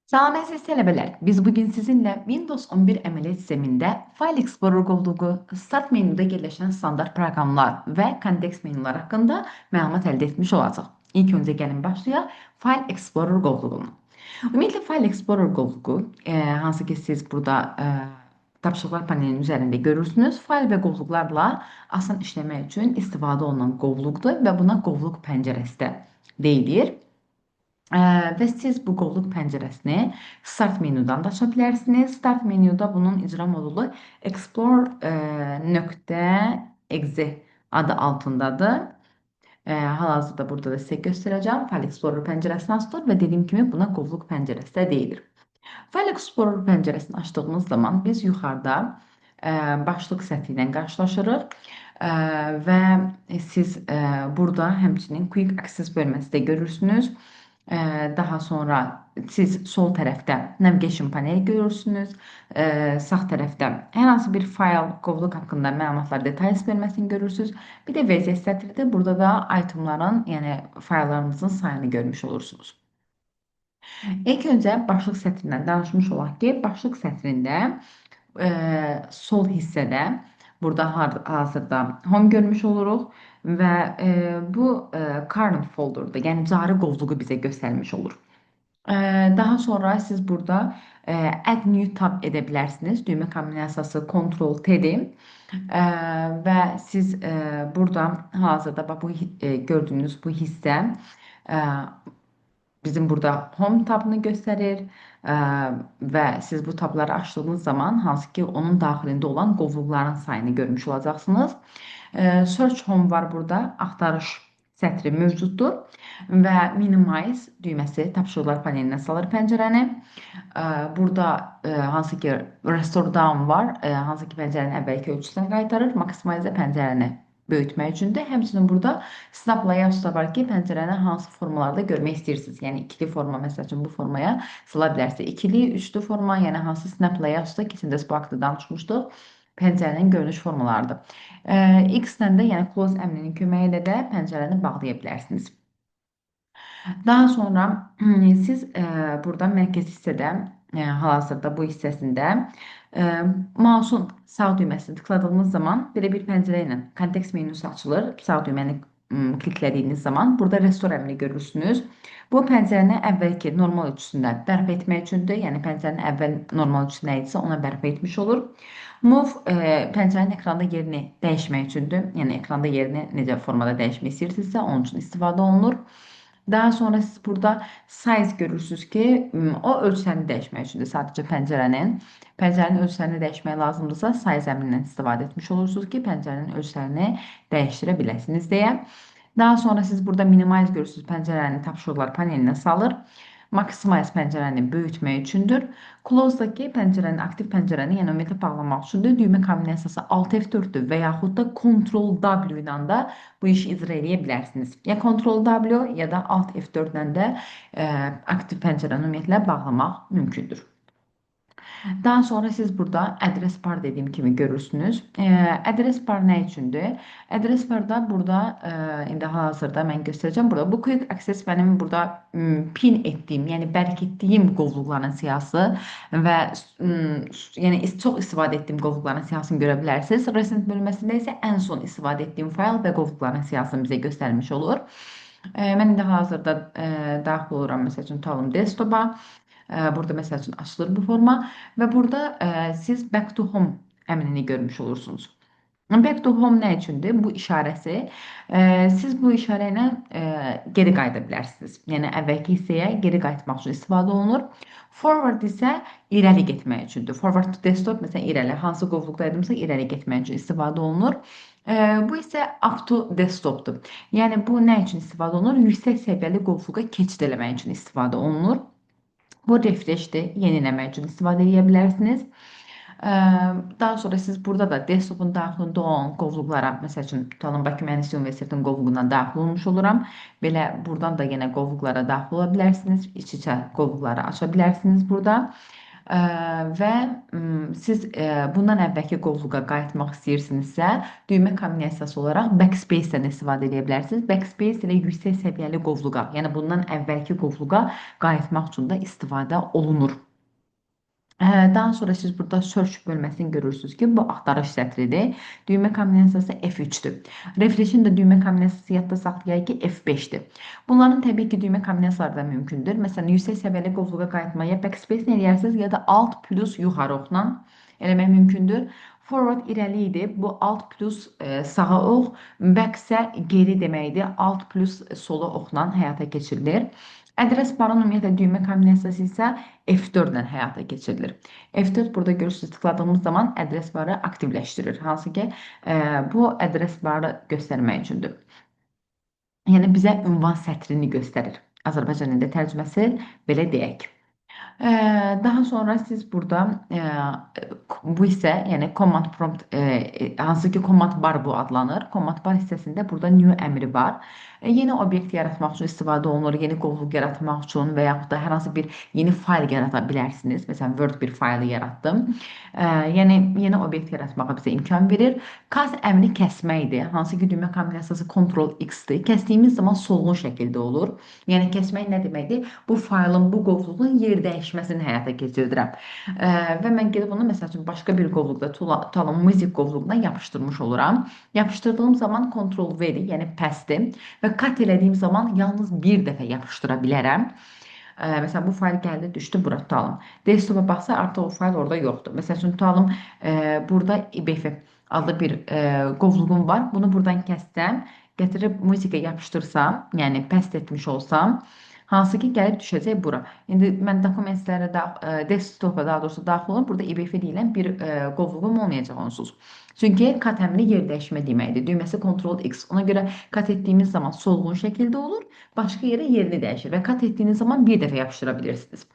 Salam əziz tələbələr, biz bugün sizinlə Windows 11 əməliyyat sistemində File Explorer qovluğu, Start menyuda yerləşən standart proqramlar və kontekst menyular haqqında məlumat əldə etmiş olacaq. İlk öncə gəlin başlayaq File Explorer qovluğuna. Ümumiyyətlə File Explorer qovluğu, hansı ki siz burada tapşırıqlar panelinin üzərində görürsünüz, fayl və qovluqlarla asan işləmək üçün istifadə olunan qovluqdur və buna qovluq pəncərəsi də deyilir. Və siz bu qovluq pəncərəsini Start menyudan da aça bilərsiniz. Start menyuda bunun icra modulu Explore.exe adı altındadır. Hal-hazırda burada da sizə göstərəcəm. File Explorer pəncərəsini açılır və dediyim kimi buna qovluq pəncərəsi də deyilir. File Explorer pəncərəsini açdığımız zaman biz yuxarıda başlıq sətri ilə qarşılaşırıq. Və siz burada həmçinin Quick Access bölməsi də görürsünüz. Daha sonra siz sol tərəfdə navigation paneli görürsünüz. Sağ tərəfdə hər hansı bir fayl, qovluq haqqında məlumatlar, details bölməsini görürsünüz. Bir də vəziyyət sətridir. Burada da itemların, yəni fayllarınızın sayını görmüş olursunuz. İlk öncə başlıq sətrindən danışmış olaq ki, başlıq sətrində sol hissədə burada hazırda home görmüş oluruq və bu current folderdır, yəni cari qovluğu bizə göstərmiş olur. Daha sonra siz burada add new tab edə bilərsiniz. Düymə kombinasiyası Ctrl+T-dir və siz burada hazırda bu gördüyünüz bu hissə bizim burada home tabını göstərir və siz bu tabları açdığınız zaman hansı ki onun daxilində olan qovluqların sayını görmüş olacaqsınız. Search home var burada, axtarış sətri mövcuddur və minimize düyməsi tapşırıqlar panelinə salır pəncərəni. Burada hansı ki restore down var, hansı ki pəncərənin əvvəlki ölçüsünə qaytarır, maximize pəncərəni böyütmək üçündür. Həmçinin burada snap layout da var ki, pəncərəni hansı formalarda görmək istəyirsiniz. Yəni ikili forma, məsəl üçün bu formaya sala bilərsiniz. İkili, üçlü forma, yəni hansı snap layout da keçəndə bu haqda danışmışdıq. Pəncərənin görünüş formalarıdır. X-lə də, yəni close əmrinin köməyi ilə də pəncərəni bağlaya bilərsiniz. Daha sonra siz burada mərkəzi hissədə, hal-hazırda bu hissəsində mouse'un sağ düyməsini tıkladığınız zaman belə bir pəncərə ilə kontekst menyusu açılır. Sağ düyməni kliklədiyiniz zaman burada restore əmrini görürsünüz. Bu pəncərəni əvvəlki normal ölçüsündə bərpa etmək üçündür. Yəni pəncərənin əvvəl normal ölçüsü nə idisə ona bərpa etmiş olur. Move pəncərənin ekranda yerini dəyişmək üçündür. Yəni ekranda yerini necə formada dəyişmək istəyirsinizsə onun üçün istifadə olunur. Daha sonra siz burada size görürsünüz ki, o ölçüsəni dəyişmək üçündür. Sadəcə pəncərənin ölçüsəni dəyişmək lazımdırsa, size əmrindən istifadə etmiş olursunuz ki, pəncərənin ölçüsini dəyişdirə biləsiniz deyə. Daha sonra siz burada minimize görürsünüz, pəncərəni tapşırıqlar panelinə salır. Maximize pəncərəni böyütmək üçündür. Close-dakı pəncərəni, aktiv pəncərəni, yəni ümumiyyətlə bağlamaq üçündür. Düymə kombinasiyası Alt F4-dür və yaxud da Ctrl+W ilə də bu işi icra edə bilərsiniz. Ya Ctrl+W ya da Alt F4 ilə də aktiv pəncərəni ümumiyyətlə bağlamaq mümkündür. Daha sonra siz burada adres bar dediyim kimi görürsünüz. Adres bar nə üçündür? Adres barda burada indi hal-hazırda mən göstərəcəm. Burada bu quick access mənim burada pin etdiyim, yəni bərk etdiyim qovluqların siyahısı və yəni çox istifadə etdiyim qovluqların siyahısını görə bilərsiniz. Recent bölməsində isə ən son istifadə etdiyim fayl və qovluqların siyahısını bizə göstərmiş olur. Mən indi hal-hazırda daxil oluram, məsəl üçün tutalım desktopa. Burada məsəl üçün açılır bu forma və burada siz back to home əmrini görmüş olursunuz. Back to home nə üçündür? Bu işarəsi, siz bu işarə ilə geri qayıda bilərsiniz. Yəni əvvəlki hissəyə geri qayıtmaq üçün istifadə olunur. Forward isə irəli getmək üçündür. Forward to desktop, məsələn, irəli, hansı qovluqdaydımsa irəli getmək üçün istifadə olunur. Bu isə up to desktopdur. Yəni bu nə üçün istifadə olunur? Yüksək səviyyəli qovluğa keçid eləmək üçün istifadə olunur. Bu refreshdir, yeniləmək üçün istifadə edə bilərsiniz. Daha sonra siz burada da desktopun daxilində olan qovluqlara, məsəl üçün tutalım Bakı Mühəndislik Universitetinin qovluğundan daxil olmuş oluram. Belə buradan da yenə qovluqlara daxil ola bilərsiniz. İç-içə qovluqları aça bilərsiniz burada. Və siz bundan əvvəlki qovluğa qayıtmaq istəyirsinizsə, düymə kombinasiyası olaraq backspace-dən istifadə edə bilərsiniz. Backspace ilə yüksək səviyyəli qovluğa, yəni bundan əvvəlki qovluğa qayıtmaq üçün də istifadə olunur. Daha sonra siz burada search bölməsini görürsünüz ki, bu axtarış sətridir. Düymə kombinasiyası F3-dür. Refresh'in də düymə kombinasiyası yadda saxlayaq ki, F5-dir. Bunların təbii ki, düymə kombinasiyaları da mümkündür. Məsələn, yüksək səviyyəli qovluğa qayıtmaya backspace eləyərsiniz ya da Alt plus yuxarı oxla eləmək mümkündür. Forward irəli idi. Bu Alt plus sağa ox, back isə geri deməkdir. Alt plus sola oxla həyata keçirilir. Adres barın ümumiyyətlə düymə kombinasiyası isə F4 ilə həyata keçirilir. F4 burada görürsünüz tıkladığımız zaman adres barı aktivləşdirir. Hansı ki, bu adres barı göstərmək üçündür. Yəni bizə ünvan sətrini göstərir. Azərbaycan dilində tərcüməsi belə deyək. Daha sonra siz burada bu isə yəni command prompt hansı ki command bar bu adlanır. Command bar hissəsində burada new əmri var. Yeni obyekt yaratmaq üçün istifadə olunur. Yeni qovluq yaratmaq üçün və yaxud da hər hansı bir yeni fayl yarata bilərsiniz. Məsələn, Word bir faylı yaratdım. Yəni yeni obyekt yaratmağa bizə imkan verir. Kas əmri kəsməkdir. Hansı ki düymə kombinasiyası Ctrl X-dir. Kəsdiyimiz zaman solğun şəkildə olur. Yəni kəsmək nə deməkdir? Bu faylın, bu qovluğun yer dəyişməsini həyata keçirdirəm. Və mən gedib onu məsəl üçün başqa bir qovluqda tutalım music qovluğuna yapışdırmış oluram. Yapışdırdığım zaman Ctrl V-dir, yəni pəsdir və kat elədiyim zaman yalnız bir dəfə yapışdıra bilərəm. Məsələn, bu fayl gəldi, düşdü, bura tutalım. Desktop'a baxsa artıq o fayl orada yoxdur. Məsəl üçün tutalım, burada IBF adlı bir qovluğum var. Bunu buradan kəssəm, gətirib musiqə yapışdırsam, yəni pəst etmiş olsam, hansı ki gəlib düşəcək bura. İndi mən dokumentlərə desktop'a daha doğrusu daxil olun. Burada IBF deyilən bir qovluğum olmayacaq onsuz. Çünki kat əmri yer dəyişmə deməkdir. Düyməsi Ctrl X. Ona görə kat etdiyimiz zaman solğun şəkildə olur. Başqa yerə yerini dəyişir və kat etdiyiniz zaman bir dəfə yapışdıra bilirsiniz.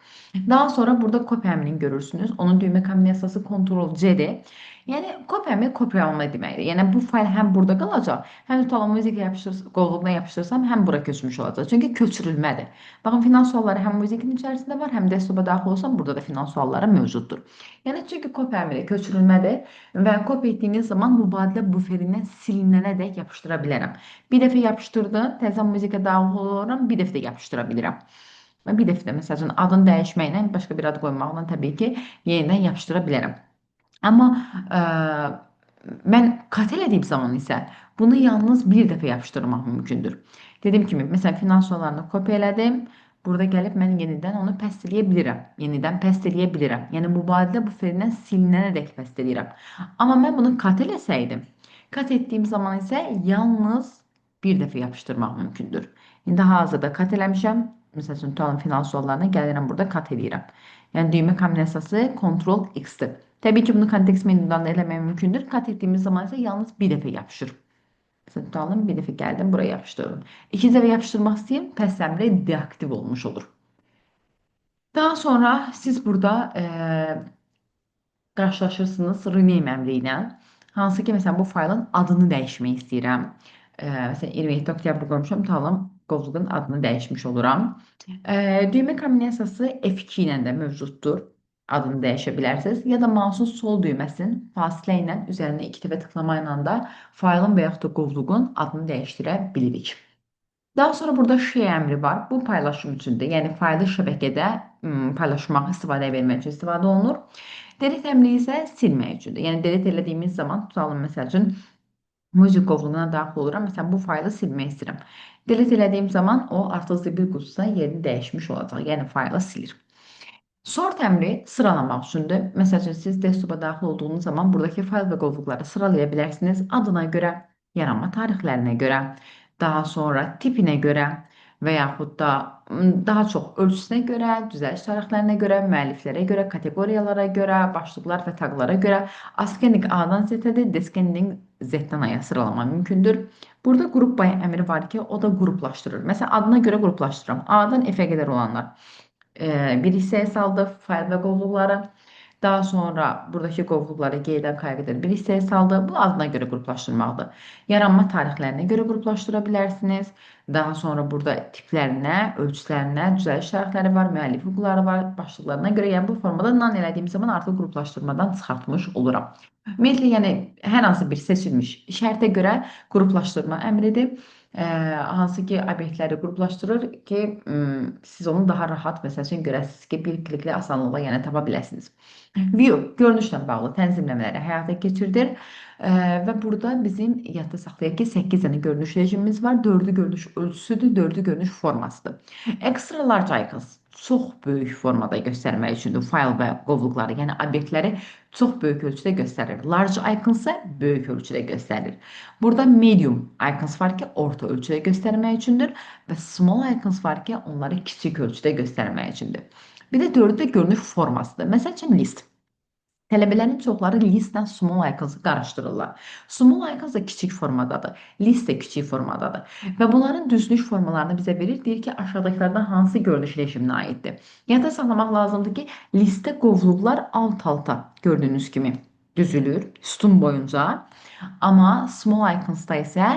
Daha sonra burada copy əmrini görürsünüz. Onun düymə kombinasiyası Ctrl C-dir. Yəni copy əmri kopyalama deməkdir. Yəni bu fayl həm burada qalacaq, həm tutalım musiqə qovluğuna yapışdırsam, həm bura köçmüş olacaq. Çünki köçürülmədir. Baxın, final sualları həm musiqin içərisində var, həm desktop'a daxil olsam burada da final sualları mövcuddur. Yəni çünki copy əmri köçürülmədir və copy etdiyiniz zaman mübadilə buferindən silinənədək yapışdıra bilərəm. Bir dəfə yapışdırdım, təzə musiqə daxil oluram, bir dəfə də yapışdıra bilirəm. Bir dəfə də məsəl üçün adını dəyişməklə, başqa bir ad qoymaqla təbii ki, yenidən yapışdıra bilərəm. Amma mən kat elədiyim zaman isə bunu yalnız bir dəfə yapışdırmaq mümkündür. Dediyim kimi, məsələn, final suallarını kopya elədim. Burada gəlib mən yenidən onu pəst eləyə bilirəm. Yenidən pəst eləyə bilirəm. Yəni mübadilə buferindən silinənədək pəst eləyirəm. Amma mən bunu kat eləsəydim, kat etdiyim zaman isə yalnız bir dəfə yapışdırmaq mümkündür. İndi hazırda kat eləmişəm. Məsəl üçün, tutalım final suallarına gəlirəm, burada kat eləyirəm. Yəni düymə kombinasiyası Ctrl X-dir. Təbii ki, bunu kontekst menudan da eləmək mümkündür. Kat etdiyimiz zaman isə yalnız bir dəfə yapışır. Məsələn, tutalım, bir dəfə gəldim, buraya yapışdırdım. İkinci dəfə yapışdırmaq istəyim, pəs əmri deaktiv olmuş olur. Daha sonra siz burada qarşılaşırsınız rename əmri ilə. Hansı ki, məsələn, bu faylın adını dəyişmək istəyirəm. Məsələn, 27 oktyabr qoymuşam, tutalım, qovluğun adını dəyişmiş oluram. Düymə kombinasiyası F2 ilə də mövcuddur. Adını dəyişə bilərsiniz. Ya da mouse'un sol düyməsinin fasilə ilə üzərinə 2 dəfə tıklamaqla da faylın və yaxud da qovluğun adını dəyişdirə bilirik. Daha sonra burada share əmri var. Bu paylaşım üçündür. Yəni faylı şəbəkədə paylaşmaq, istifadəyə vermək üçün istifadə olunur. Delete əmri isə silmək üçündür. Yəni delete elədiyimiz zaman tutalım məsəl üçün music qovluğuna daxil oluram. Məsələn, bu faylı silmək istəyirəm. Delete elədiyim zaman o artıq zibil qutusuna yerini dəyişmiş olacaq. Yəni faylı silir. Sort əmri sıralamaq üçündür. Məsəl üçün, siz desktop'a daxil olduğunuz zaman buradakı fayl və qovluqları sıralaya bilərsiniz. Adına görə, yaranma tarixlərinə görə, daha sonra tipinə görə və yaxud da daha çox ölçüsünə görə, düzəliş tarixlərinə görə, müəlliflərə görə, kateqoriyalara görə, başlıqlar və taqlara görə ascending A-dan Z-dir, descending Z-dən A-ya sıralama mümkündür. Burada qrup by əmri var ki, o da qruplaşdırır. Məsələn, adına görə qruplaşdırıram. A-dan F-ə qədər olanlar bir hissəyə saldı fayl və qovluqları. Daha sonra buradakı qovluqları qeydə kaydeder bir hissəyə saldı. Bu adına görə qruplaşdırmaqdır. Yaranma tarixlərinə görə qruplaşdıra bilərsiniz. Daha sonra burada tiplərinə, ölçülərinə, düzəliş tarixləri var, müəllif hüquqları var, başlıqlarına görə. Yəni bu formada nan elədiyim zaman artıq qruplaşdırmadan çıxartmış oluram. Ümumiyyətlə, yəni hər hansı bir seçilmiş şərtə görə qruplaşdırma əmridir. Hansı ki, obyektləri qruplaşdırır ki, siz onu daha rahat, məsəl üçün, görəsiniz ki, bir kliklə asanlıqla yəni tapa biləsiniz. View görünüşlə bağlı tənzimləmələri həyata keçirdir. Və burada bizim yadda saxlayaq ki, 8 dənə görünüş rejimimiz var. 4-ü görünüş ölçüsüdür, 4-ü görünüş formasıdır. Extra large icons çox böyük formada göstərmək üçündür. Fayl və qovluqları, yəni obyektləri çox böyük ölçüdə göstərir. Large icons isə böyük ölçüdə göstərir. Burada medium icons var ki, orta ölçüdə göstərmək üçündür və small icons var ki, onları kiçik ölçüdə göstərmək üçündür. Bir də 4-ü də görünüş formasıdır. Məsəl üçün list. Tələbələrin çoxları listlə small icons-ı qarışdırırlar. Small icons da kiçik formadadır, list də kiçik formadadır. Və bunların düzülüş formalarını bizə verir. Deyir ki, aşağıdakılardan hansı görünüş rejiminə aiddir? Yadda saxlamaq lazımdır ki, listdə qovluqlar alt-alta gördüyünüz kimi düzülür, sütun boyunca. Amma small icons-da isə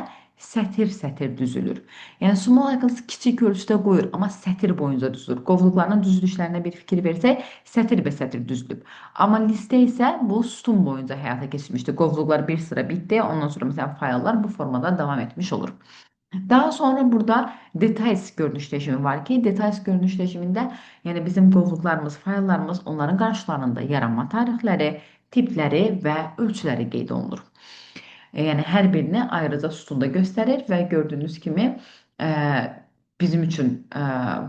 sətir-sətir düzülür. Yəni small icons kiçik ölçüdə qoyur, amma sətir boyunca düzülür. Qovluqların düzülüşlərinə bir fikir versək, sətir-bə-sətir düzülüb. Amma listə isə bu sütun boyunca həyata keçirilmişdir. Qovluqlar bir sıra bitdi, ondan sonra məsələn fayllar bu formada davam etmiş olur. Daha sonra burada details görünüş rejimi var ki, details görünüş rejimində yəni bizim qovluqlarımız, fayllarımız, onların qarşılarında yaranma tarixləri, tipləri və ölçüləri qeyd olunur. Yəni hər birini ayrıca sütunda göstərir və gördüyünüz kimi bizim üçün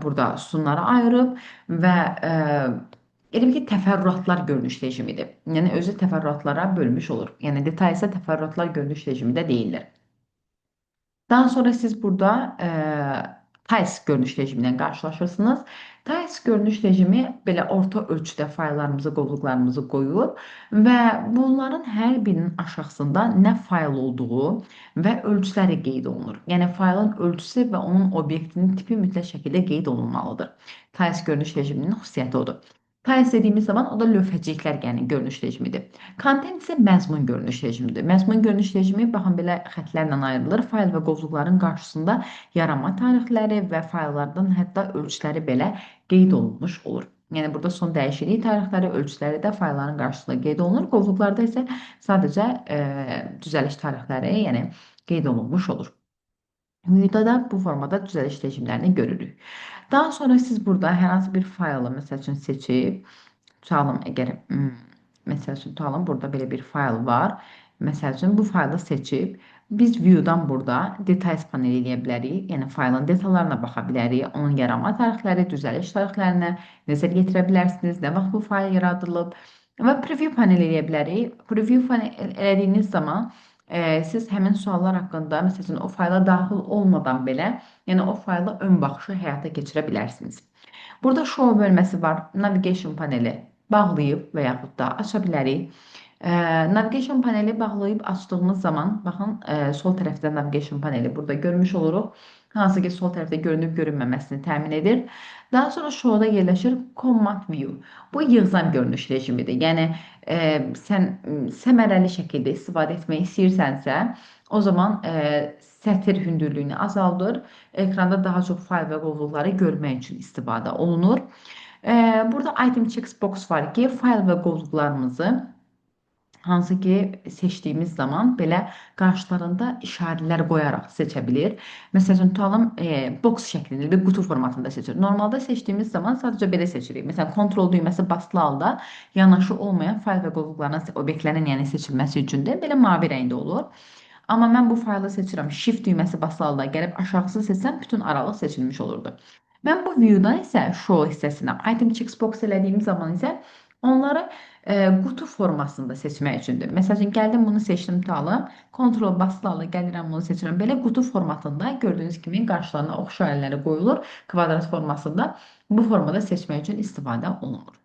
burada sütunları ayırıb və elə ki, təfərrüatlar görünüş rejimidir. Yəni özü təfərrüatlara bölmüş olur. Yəni detailsə təfərrüatlar görünüş rejimində deyildir. Daha sonra siz burada Tiles görünüş rejimindən qarşılaşırsınız. Tiles görünüş rejimi belə orta ölçüdə fayllarımızı, qovluqlarımızı qoyur və bunların hər birinin aşağısında nə fayl olduğu və ölçüləri qeyd olunur. Yəni faylın ölçüsü və onun obyektinin tipi mütləq şəkildə qeyd olunmalıdır. Tiles görünüş rejiminin xüsusiyyəti odur. Tiles dediyimiz zaman o da lövhəciklər, yəni görünüş rejimidir. Content isə məzmun görünüş rejimidir. Məzmun görünüş rejimi baxın belə xətlərlə ayrılır. Fayl və qovluqların qarşısında yaranma tarixləri və fayllardan hətta ölçüləri belə qeyd olunmuş olur. Yəni burada son dəyişiklik tarixləri, ölçüləri də faylların qarşısında qeyd olunur. Qovluqlarda isə sadəcə düzəliş tarixləri, yəni qeyd olunmuş olur. Videoda da bu formada düzəliş rejimlərini görürük. Daha sonra siz burada hər hansı bir faylı məsəl üçün seçib, tutalım əgər məsəl üçün tutalım burada belə bir fayl var. Məsəl üçün bu faylı seçib biz view'dan burada details paneli eləyə bilərik. Yəni faylın detallarına baxa bilərik. Onun yaranma tarixləri, düzəliş tarixlərinə nəzər yetirə bilərsiniz. Nə vaxt bu fayl yaradılıb və preview paneli eləyə bilərik. Preview paneli elədiyiniz zaman siz həmin suallar haqqında, məsələn, o fayla daxil olmadan belə, yəni o fayla ön baxışı həyata keçirə bilərsiniz. Burada show bölməsi var, navigation paneli bağlayıb və yaxud da aça bilərik. Navigation paneli bağlayıb açdığımız zaman, baxın, sol tərəfdə navigation paneli burada görmüş oluruq. Hansı ki, sol tərəfdə görünüb görünməməsini təmin edir. Daha sonra showda yerləşir command view. Bu yığzam görünüş rejimidir. Yəni, sən səmərəli şəkildə istifadə etmək istəyirsənsə, o zaman sətir hündürlüyünü azaldır. Ekranda daha çox fayl və qovluqları görmək üçün istifadə olunur. Burada item checkbox var ki, fayl və qovluqlarımızı hansı ki seçdiyimiz zaman belə qarşılarında işarələr qoyaraq seçə bilir. Məsələn, tutalım, box şəklində bir qutu formatında seçir. Normalda seçdiyimiz zaman sadəcə belə seçirik. Məsələn, kontrol düyməsi basılı halda yanaşı olmayan fayl və qovluqların, obyektlərin yəni seçilməsi üçün də belə mavi rəngdə olur. Amma mən bu faylı seçirəm, shift düyməsi basılı halda gəlib aşağısı seçsəm, bütün aralıq seçilmiş olurdu. Mən bu view-dan isə show hissəsinə item checkbox elədiyim zaman isə onları qutu formasında seçmək üçündür. Məsələn, gəldim bunu seçdim tutalım. Kontrol basılı halda gəlirəm bunu seçirəm. Belə qutu formatında gördüyünüz kimi qarşılarına ox işarələri qoyulur. Kvadrat formasında bu formada seçmək üçün istifadə olunur.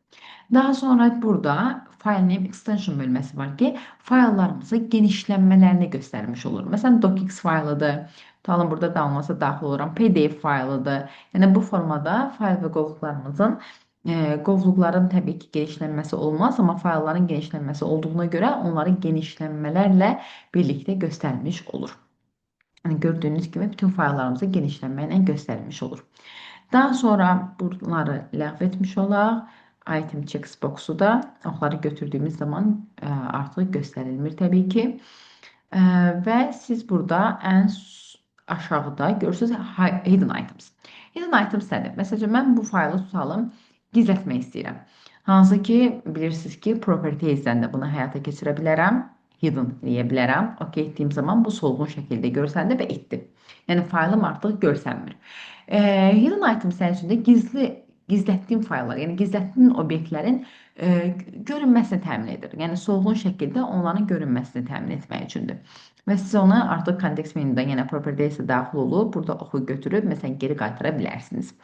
Daha sonra burada file name extension bölməsi var ki, fayllarımızı genişlənmələrini göstərmiş olur. Məsələn, docx faylıdır. Tutalım burada download'a daxil oluram. PDF faylıdır. Yəni bu formada fayl və qovluqlarımızın Qovluqların təbii ki, genişlənməsi olmaz, amma faylların genişlənməsi olduğuna görə onları genişlənmələrlə birlikdə göstərmiş olur. Yəni, gördüyünüz kimi bütün fayllarımızı genişlənməklə göstərilmiş olur. Daha sonra bunları ləğv etmiş olaq. Item checkbox'u da oxları götürdüyümüz zaman artıq göstərilmir təbii ki. Və siz burada ən aşağıda görürsünüz Hidden Items. Hidden Items nədir? Məsələn, mən bu faylı tutalım, gizlətmək istəyirəm. Hansı ki, bilirsiniz ki, Properties'dən də bunu həyata keçirə bilərəm. Hidden deyə bilərəm. OK etdiyim zaman bu solğun şəkildə görsəndi və etdi. Yəni, faylım artıq görsənmir. Hidden Items səhərcində gizlətdiyim fayllar, yəni gizlətdiyim obyektlərin görünməsini təmin edir. Yəni, solğun şəkildə onların görünməsini təmin etmək üçündür. Və siz onu artıq kontekst menuda yenə Properties'ə daxil olub, burada oxu götürüb, məsələn, geri qaytara bilərsiniz.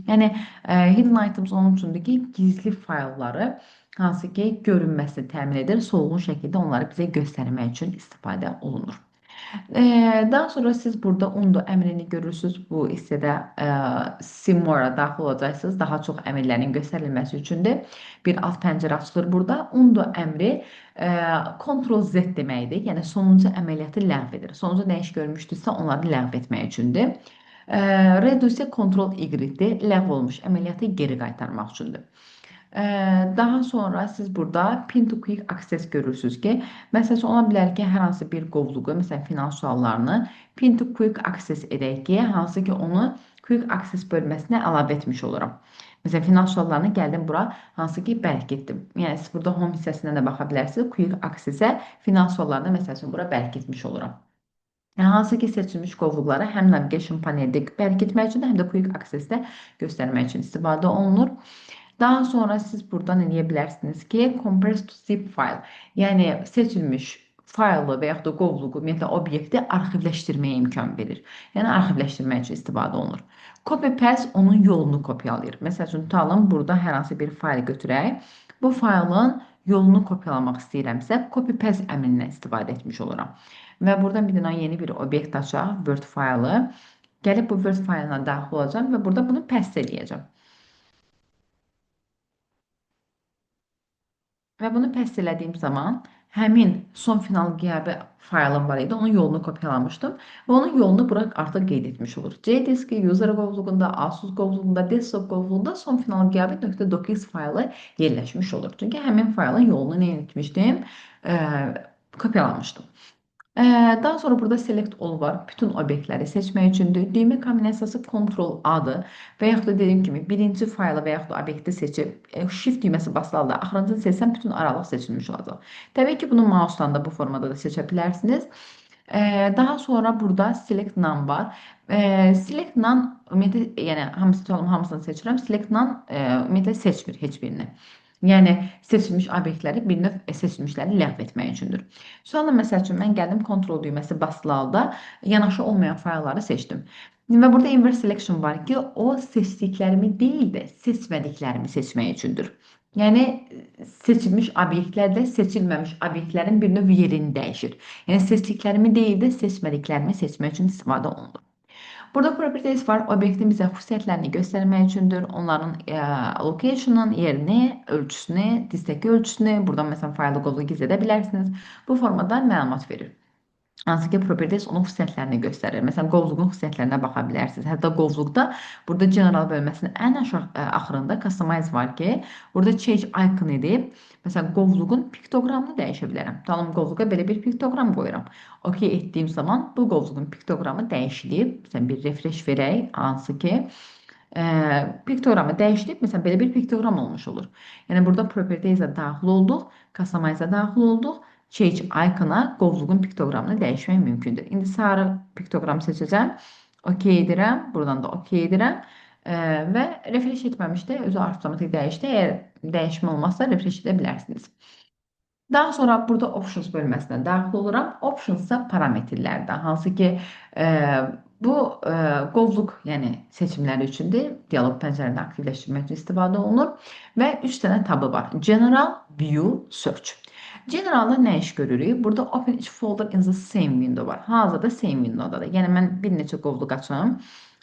Yəni, Hidden Items onun üçündür ki, gizli faylları hansı ki, görünməsini təmin edir, solğun şəkildə onları bizə göstərmək üçün istifadə olunur. Daha sonra siz burada undo əmrini görürsünüz. Bu hissədə Simora daxil olacaqsınız. Daha çox əmrlərin göstərilməsi üçündür. Bir alt pəncərə açılır burada. Undo əmri Ctrl-Z deməkdir. Yəni sonuncu əməliyyatı ləğv edir. Sonuncu nə iş görmüşdürsə onları ləğv etmək üçündür. Reduce Ctrl-Y-dir. Ləğv olmuş əməliyyatı geri qaytarmaq üçündür. Daha sonra siz burada Pin to Quick Access görürsünüz ki, məsələn, ola bilər ki, hər hansı bir qovluğu, məsələn, finans suallarını Pin to Quick Access edək ki, hansı ki, onu Quick Access bölməsinə əlavə etmiş oluram. Məsələn, finans suallarını gəldim bura, hansı ki, bərk etdim. Yəni, siz burada Home hissəsindən də baxa bilərsiniz. Quick Access-ə finans suallarını, məsələn, bura bərk etmiş oluram. Yəni, hansı ki, seçilmiş qovluqları həm navigation paneldə bərk etmək üçün, həm də Quick Access-də göstərmək üçün istifadə olunur. Daha sonra siz buradan eləyə bilərsiniz ki, Compress to zip file, yəni seçilmiş faylı və yaxud da qovluğu, ümumiyyətlə obyekti arxivləşdirməyə imkan verir. Yəni arxivləşdirmək üçün istifadə olunur. Copy paste onun yolunu kopyalayır. Məsəl üçün, tutalım, burada hər hansı bir fayl götürək. Bu faylın yolunu kopyalamaq istəyirəmsə, copy paste əmrindən istifadə etmiş oluram. Və buradan bir dənə yeni bir obyekt açaq, Word faylı. Gəlib bu Word faylına daxil olacam və burada bunu paste edəcəm. Və bunu paste elədiyim zaman həmin son final qiyabi faylım var idi. Onun yolunu kopyalamışdım və onun yolunu bura artıq qeyd etmiş olur. C-diski, user qovluğunda, Asus qovluğunda, desktop qovluğunda son final qiyabi .docx faylı yerləşmiş olur. Çünki həmin faylın yolunu nə etmişdim? Kopyalamışdım. Daha sonra burada Select All var. Bütün obyektləri seçmək üçündür. Düymə kombinasiyası Ctrl-A-dır. Və yaxud da dediyim kimi, birinci faylı və yaxud da obyekti seçib, Shift düyməsi basılı halda axırıncını seçsəm, bütün aralıq seçilmiş olacaq. Təbii ki, bunu mouse'dan da bu formada da seçə bilərsiniz. Daha sonra burada Select None var. Select None, ümumiyyətlə, yəni hamısını seçirəm. Select None, ümumiyyətlə, seçmir heç birini. Yəni, seçilmiş obyektləri bir növ seçilmişləri ləğv etmək üçündür. Sonra, məsəl üçün, mən gəldim Ctrl düyməsi basılı halda yanaşı olmayan faylları seçdim. Və burada Inverse Selection var ki, o seçdiklərimi deyil də seçmədiklərimi seçmək üçündür. Yəni, seçilmiş obyektlərdə seçilməmiş obyektlərin bir növ yerini dəyişir. Yəni, seçdiklərimi deyil də seçmədiklərimi seçmək üçün istifadə olunur. Burada properties var. Obyektin bizə xüsusiyyətlərini göstərmək üçündür. Onların location'ın yerini, ölçüsünü, diskdəki ölçüsünü, buradan məsələn faylı qovluğu gizlədə bilərsiniz. Bu formada məlumat verir. Hansı ki, properties onun xüsusiyyətlərini göstərir. Məsələn, qovluğun xüsusiyyətlərinə baxa bilərsiniz. Hətta qovluqda burada general bölməsinin ən axırında customize var ki, burada change icon edib, məsələn, qovluğun piktogramını dəyişə bilərəm. Tutalım, qovluğa belə bir piktogram qoyuram. OK etdiyim zaman bu qovluğun piktogramı dəyişilib. Məsələn, bir refresh verək, hansı ki, piktogramı dəyişilib, məsələn, belə bir piktogram olmuş olur. Yəni, burada properties'ə daxil olduq, customize'a daxil olduq. Change icona qovluğun piktogramını dəyişmək mümkündür. İndi sarı piktoqramı seçəcəm. OK edirəm. Buradan da OK edirəm. Və refresh etməmişdə özü avtomatik dəyişdi. Əgər dəyişmə olmazsa refresh edə bilərsiniz. Daha sonra burada Options bölməsinə daxil oluram. Options isə parametrlərdə. Hansı ki, bu qovluq, yəni seçimləri üçündür. Dialoq pəncərəni aktivləşdirmək üçün istifadə olunur. Və 3 dənə tabı var. General, View, Search. Generalda nə iş görürük? Burada Open each folder in the same window var. Hazırda same windowdadır. Yəni, mən bir neçə qovluq açım.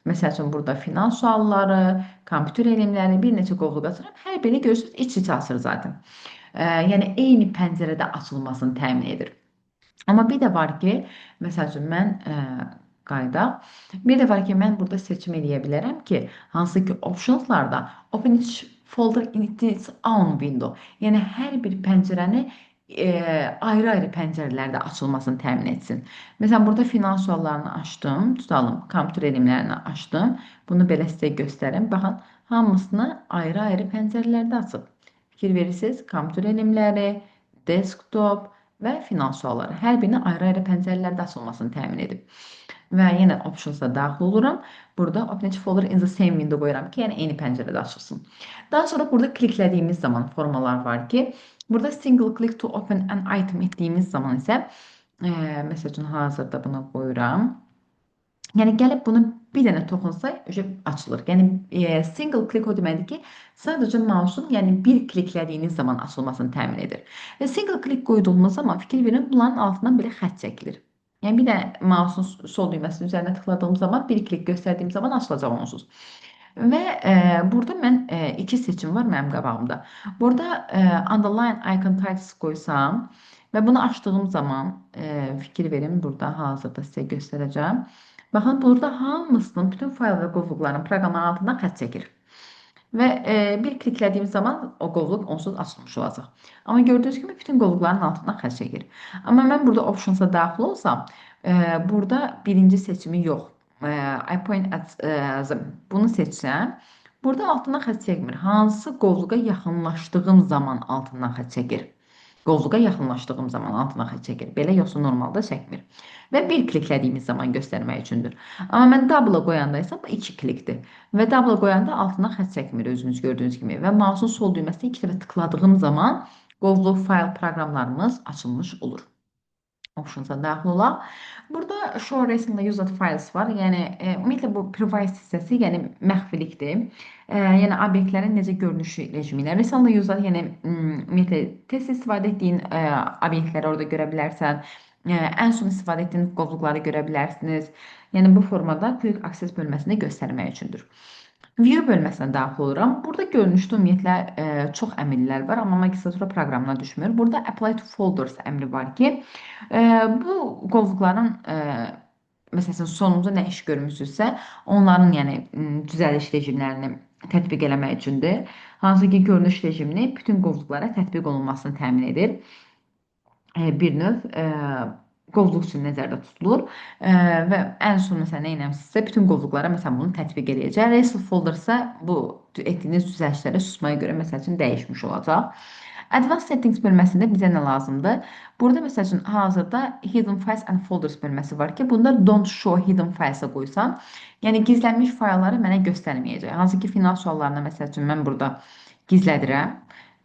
Məsəl üçün burada finans sualları, kompüter elmləri, bir neçə qovluq açıram. Hər biri görürsünüz iç-içə açır zaten. Yəni eyni pəncərədə açılmasını təmin edir. Amma bir də var ki, məsəl üçün mən qayda, bir də var ki, mən burada seçim eləyə bilərəm ki, hansı ki optionslarda open each folder in its own window. Yəni hər bir pəncərəni ayrı-ayrı pəncərələrdə açılmasını təmin etsin. Məsələn, burada finans suallarını açdım, tutalım, kompüter elmlərini açdım. Bunu belə sizə göstərim. Baxın, hamısını ayrı-ayrı pəncərələrdə açıb. Fikir verirsiniz, kompüter elmləri, desktop və finans sualları. Hər birini ayrı-ayrı pəncərələrdə açılmasını təmin edib. Və yenə options'a daxil oluram. Burada open each folder in the same window qoyuram ki, yəni eyni pəncərədə açılsın. Daha sonra burada kliklədiyimiz zaman formalar var ki, burada single click to open an item etdiyimiz zaman isə, məsəl üçün hazırda bunu qoyuram. Yəni gəlib bunu bir dənə toxunsaq açılır. Yəni single click o deməkdir ki, sadəcə mouse'un yəni bir kliklədiyiniz zaman açılmasını təmin edir. Və single click qoyduğumuz zaman fikir verin, bunların altından belə xətt çəkilir. Yəni bir də mouse'un sol düyməsinin üzərinə tıkladığım zaman, bir klik göstərdiyim zaman açılacaq onsuz. Və burada mən iki seçim var mənim qabağımda. Burada underline icon titles qoysam və bunu açdığım zaman fikir verin, burada hazırda sizə göstərəcəm. Baxın, burada hamısının, bütün fayl və qovluqların proqramların altından xətt çəkir. Və bir kliklədiyim zaman o qovluq onsuz açılmış olacaq. Amma gördüyünüz kimi bütün qovluqların altından xətt çəkir. Amma mən burada options'a daxil olsam, burada birinci seçimi yox. I point at bunu seçsəm, burada altından xətt çəkmir. Hansı qovluğa yaxınlaşdığım zaman altından xətt çəkir. Qovluğa yaxınlaşdığım zaman altına xətt çəkir. Belə yoxsa normalda çəkmir. Və bir kliklədiyimiz zaman göstərmək üçündür. Amma mən double qoyanda isə bu 2 klikdir. Və double qoyanda altına xətt çəkmir özünüz gördüyünüz kimi. Və mouse'un sol düyməsini 2 dəfə tıkladığım zaman qovluq fayl proqramlarımız açılmış olur. Options'a daxil olaq. Burada show recently used files var. Yəni ümumiyyətlə bu private hissəsi, yəni məxfilikdir. Yəni obyektlərin necə görünüşü rejimi ilə. Recently used, yəni ümumiyyətlə tez istifadə etdiyin obyektləri orada görə bilərsən. Ən son istifadə etdiyin qovluqları görə bilərsiniz. Yəni bu formada quick access bölməsində göstərmək üçündür. View bölməsinə daxil oluram. Burada görünüşdə ümumiyyətlə çox əmrlər var, amma magistratura proqramına düşmür. Burada apply to folders əmri var ki, bu qovluqların məsələn sonunda nə iş görmüsünüzsə, onların yəni düzəliş rejimlərini tətbiq eləmək üçündür. Hansı ki, görünüş rejimini bütün qovluqlara tətbiq olunmasını təmin edir. Bir növ qovluq üçün nəzərdə tutulur və ən son məsələn nə etməmisizsə bütün qovluqlara məsələn bunu tətbiq edəcək. Result folder isə bu etdiyiniz düzəlişlərə susmaya görə məsəl üçün dəyişmiş olacaq. Advanced Settings bölməsində bizə nə lazımdır? Burada məsəl üçün hazırda Hidden Files and Folders bölməsi var ki, bunda Don't Show Hidden Files-a qoysam, yəni gizlənmiş faylları mənə göstərməyəcək. Hansı ki, finans suallarına məsəl üçün mən burada gizlədirəm.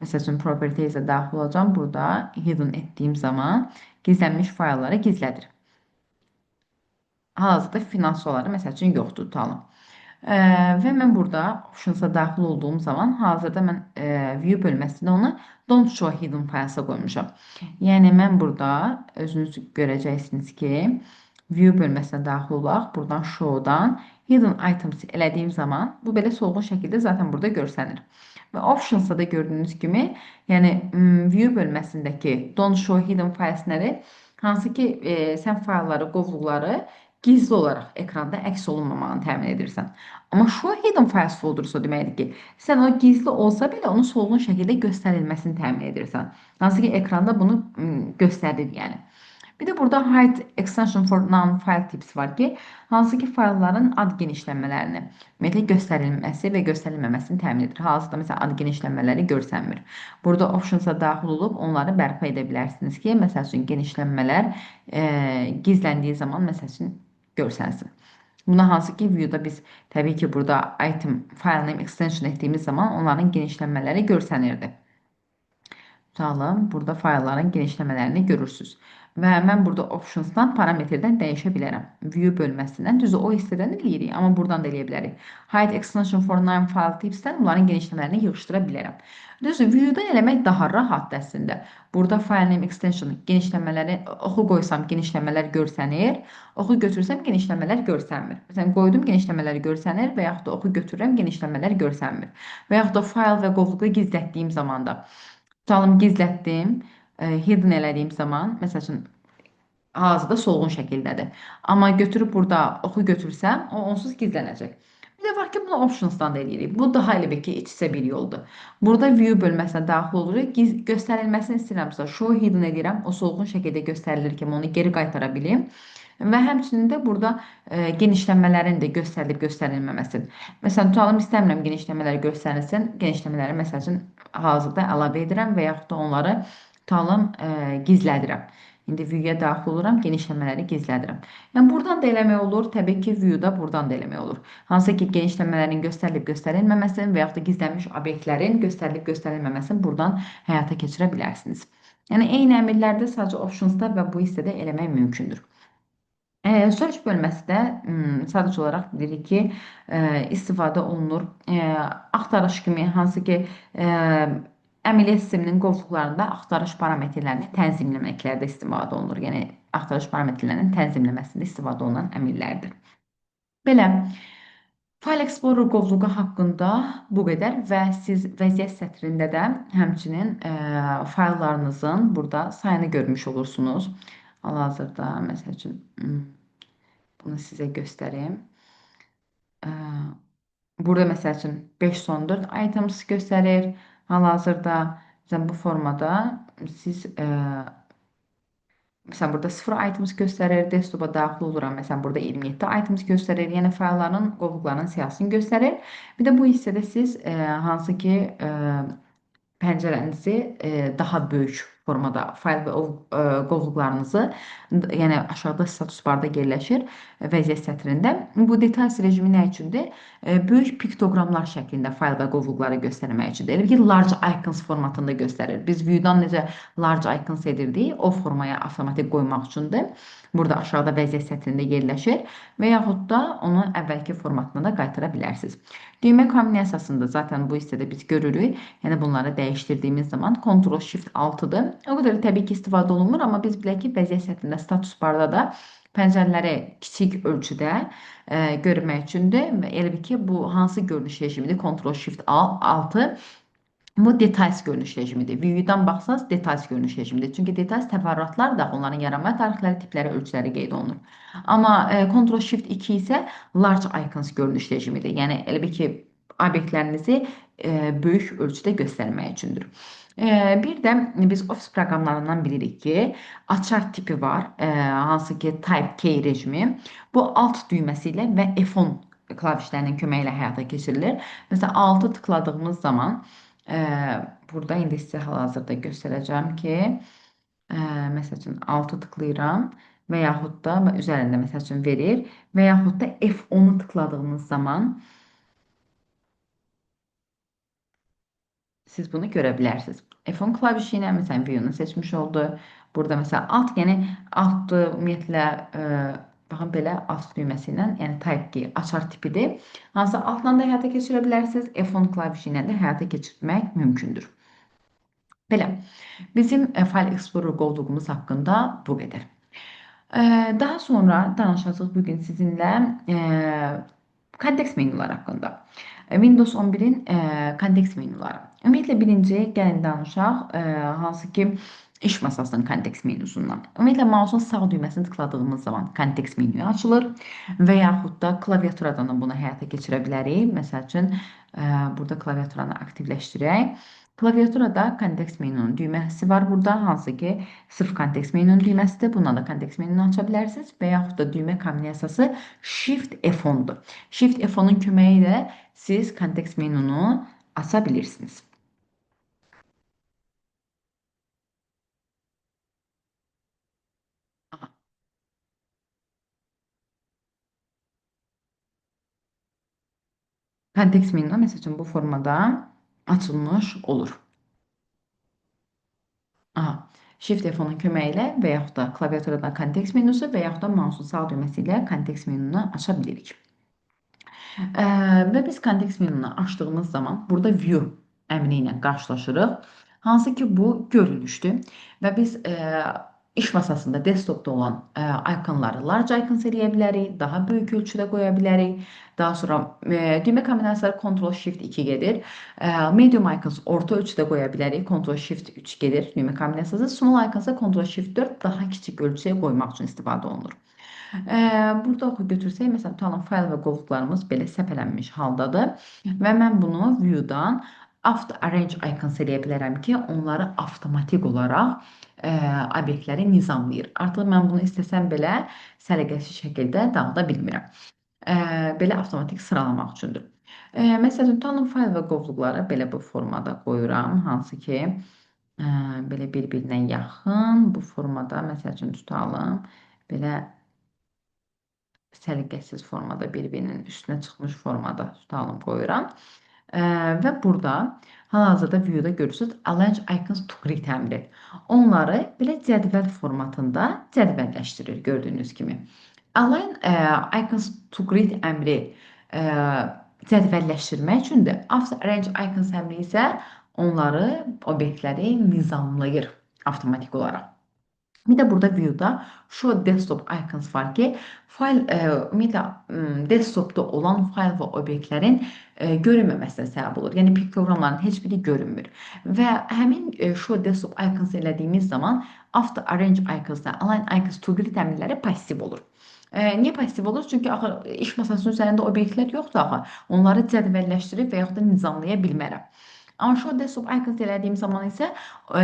Məsəl üçün Properties'ə daxil olacağam. Burada Hidden etdiyim zaman gizlənmiş faylları gizlədir. Hal-hazırda finans sualları məsəl üçün yoxdur, tutalım. Və mən burada options'a daxil olduğum zaman hazırda mən view bölməsində onu don't show hidden files-a qoymuşam. Yəni mən burada özünüz görəcəksiniz ki, view bölməsinə daxil olaq, buradan show-dan hidden items elədiyim zaman bu belə solğun şəkildə zaten burada görsənir. Və options'da da gördüyünüz kimi, yəni view bölməsindəki don't show hidden files nədir? Hansı ki, sən faylları, qovluqları gizli olaraq ekranda əks olunmamağını təmin edirsən. Amma show hidden files folders o deməkdir ki, sən o gizli olsa belə onu solğun şəkildə göstərilməsini təmin edirsən. Hansı ki, ekranda bunu göstərir yəni. Bir də burada hide extension for non-file tips var ki, hansı ki, faylların ad genişlənmələrini ümumiyyətlə göstərilməsi və göstərilməməsini təmin edir. Hazırda məsələn ad genişlənmələri görsənmir. Burada options'a daxil olub onları bərpa edə bilərsiniz ki, məsəl üçün genişlənmələr gizləndiyi zaman məsəl üçün görsənsin. Buna hansı ki, view'da biz təbii ki, burada item file name extension etdiyimiz zaman onların genişlənmələri görsənirdi. Tutalım. Burada faylların genişləmələrini görürsünüz. Və mən burada optionsdan parametrdən dəyişə bilərəm. View bölməsindən, düzü o hissədən eləyirik, amma buradan da eləyə bilərik. Hide extension for name file tipsdən bunların genişləmələrini yığışdıra bilərəm. Düzü, view-dan eləmək daha rahatdır əslində. Burada file name extension genişləmələri, oxu qoysam genişləmələr görsənir, oxu götürsəm genişləmələr görsənmir. Məsələn, qoydum genişləmələri görsənir və yaxud da oxu götürürəm genişləmələr görsənmir. Və yaxud da fayl və qovluğu gizlətdiyim zaman da tutalım gizlətdim, hidden elədiyim zaman, məsəl üçün hazırda solğun şəkildədir. Amma götürüb burada oxu götürsəm, o onsuz gizlənəcək. Bir də var ki, bunu optionsdan da eləyirik. Bu daha elə bir ki, iç-içə bir yoldur. Burada view bölməsinə daxil oluruq. Göstərilməsini istəyirəmsə, show hidden edirəm. O solğun şəkildə göstərilir ki, onu geri qaytara bilim. Və həmçinin də burada genişlənmələrin də göstərilib göstərilməməsi. Məsələn, tutalım istəmirəm genişləmələr göstərilsin. Genişləmələri məsəl üçün hazırda əlavə edirəm və yaxud da onları tutalım gizlədirəm. İndi view-ya daxil oluram, genişləmələri gizlədirəm. Yəni buradan da eləmək olur, təbii ki, view-da buradan da eləmək olur. Hansı ki, genişləmələrin göstərilib göstərilməməsini və yaxud da gizlənmiş obyektlərin göstərilib göstərilməməsini buradan həyata keçirə bilərsiniz. Yəni eyni əmrlərdə sadəcə optionsda və bu hissədə eləmək mümkündür. Search bölməsi də sadəcə olaraq bilirik ki, istifadə olunur. Axtarış kimi, hansı ki, əməliyyat sisteminin qovluqlarında axtarış parametrlərini tənzimləməklərdə istifadə olunur. Yəni, axtarış parametrlərinin tənzimləməsində istifadə olunan əmrlərdir. Belə, File Explorer qovluğu haqqında bu qədər və siz vəziyyət sətrində də həmçinin fayllarınızın burada sayını görmüş olursunuz. Hal-hazırda, məsəl üçün, bunu sizə göstərim. Burada məsəl üçün 5.4 items göstərir. Hal-hazırda bu formada siz məsələn burada 0 items göstərir. Desktopa daxil oluram. Məsələn burada 27 items göstərir. Yəni faylların, qovluqların siyahısını göstərir. Bir də bu hissədə siz hansı ki pəncərənizi daha böyük formada fayl və qovluqlarınızı, yəni aşağıda status barda yerləşir vəziyyət sətrində. Bu details rejimi nə üçündür? Böyük piktoqramlar şəklində fayl və qovluqları göstərmək üçündür. Elə ki, large icons formatında göstərir. Biz view-dan necə large icons edirdik, o formaya avtomatik qoymaq üçündür. Burada aşağıda vəziyyət sətrində yerləşir və yaxud da onu əvvəlki formatına da qaytara bilərsiniz. Düymə kombinasiyasında zaten bu hissədə biz görürük. Yəni bunları dəyişdirdiyimiz zaman Ctrl+Shift+6-dır. O qədər təbii ki, istifadə olunmur, amma biz bilək ki, vəziyyət sətrində status barda da pəncərələri kiçik ölçüdə görmək üçündür. Elə bir ki, bu hansı görünüş rejimidir? Ctrl+Shift+6. Bu details görünüş rejimidir. View-dan baxsanız details görünüş rejimidir. Çünki details təfərrüatlar da onların yaranma tarixləri, tipləri, ölçüləri qeyd olunur. Amma Ctrl+Shift+2 isə large icons görünüş rejimidir. Yəni elə bir ki, obyektlərinizi böyük ölçüdə göstərmək üçündür. Bir də biz Office proqramlarından bilirik ki, açar tipi var, hansı ki Type Key rejimi. Bu alt düyməsi ilə və F10 klavişlərinin köməyi ilə həyata keçirilir. Məsələn, altı tıkladığımız zaman burada indi sizə hal-hazırda göstərəcəm ki, məsəl üçün 6 tıklayıram və yaxud da üzərində məsəl üçün verir və yaxud da F10-u tıkladığınız zaman siz bunu görə bilərsiniz. F10 klavişi ilə məsələn view-nu seçmiş oldu. Burada məsələn alt, yəni alt ümumiyyətlə baxın belə alt düyməsi ilə, yəni type key açar tipidir. Hansı altla da həyata keçirə bilərsiniz. F10 klavişi ilə də həyata keçirmək mümkündür. Belə, bizim File Explorer qovluğumuz haqqında bu qədər. Daha sonra danışacağıq bugün sizinlə kontekst menyular haqqında. Windows 11-in kontekst menyuları. Ümumiyyətlə birinci gəlin danışaq, hansı ki iş masasının kontekst menyusundan. Ümumiyyətlə mouse'un sağ düyməsini tıkladığımız zaman kontekst menyu açılır və yaxud da klaviaturadan da bunu həyata keçirə bilərik. Məsəl üçün, burada klaviaturanı aktivləşdirək. Klaviaturada kontekst menyunun düyməsi var burada, hansı ki sırf kontekst menyunun düyməsidir. Bundan da kontekst menyunu aça bilərsiniz və yaxud da düymə kombinasiyası Shift F10-dur. Shift F10-un köməyi ilə siz kontekst menyunu aça bilirsiniz. Kontekst menyu məsəl üçün bu formada açılmış olur. Aha, Shift F10'un köməyi ilə və yaxud da klaviaturada kontekst menusu və yaxud da mouse'un sağ düyməsi ilə kontekst menunu aça bilirik. Və biz kontekst menunu açdığımız zaman burada view əmri ilə qarşılaşırıq. Hansı ki bu görünüşdür və biz iş masasında desktopda olan ikonları large icons eləyə bilərik, daha böyük ölçüdə qoya bilərik. Daha sonra düymə kombinasiyaları Ctrl+Shift+2 gedir. Medium icons orta ölçüdə qoya bilərik, Ctrl+Shift+3 gedir düymə kombinasiyası. Small icons Ctrl+Shift+4 daha kiçik ölçüyə qoymaq üçün istifadə olunur. Burada oxu götürsək, məsələn, tutalım fayl və qovluqlarımız belə səpələnmiş haldadır və mən bunu view-dan Auto Arrange icons eləyə bilərəm ki, onları avtomatik olaraq obyektləri nizamlayır. Artıq mən bunu istəsəm belə səliqəsiz şəkildə dağıda bilmirəm. Belə avtomatik sıralamaq üçündür. Məsələn, tutalım fayl və qovluqları belə bu formada qoyuram, hansı ki, belə bir-birinə yaxın bu formada, məsəl üçün tutalım, belə səliqəsiz formada bir-birinin üstünə çıxmış formada tutalım qoyuram. Və burada hal-hazırda view-da görürsünüz Arrange Icons to Grid əmri. Onları belə cədvəl formatında cədvəlləşdirir gördüyünüz kimi. Align Icons to Grid əmri cədvəlləşdirmək üçün də Auto Arrange Icons əmri isə onları, obyektləri nizamlayır avtomatik olaraq. Bir də burada view-da Show Desktop Icons var ki, fayl ümumiyyətlə desktopda olan fayl və obyektlərin görünməməsinə səbəb olur. Yəni piktogramların heç biri görünmür. Və həmin Show Desktop Icons elədiyimiz zaman Auto Arrange Icons-da Align Icons to Grid əmrləri passiv olur. Niyə passiv olur? Çünki axı iş masasının üzərində obyektlər yoxdur axı. Onları cədvəlləşdirib və yaxud da nizamlaya bilmərəm. Amma Show Desktop Icons elədiyim zaman isə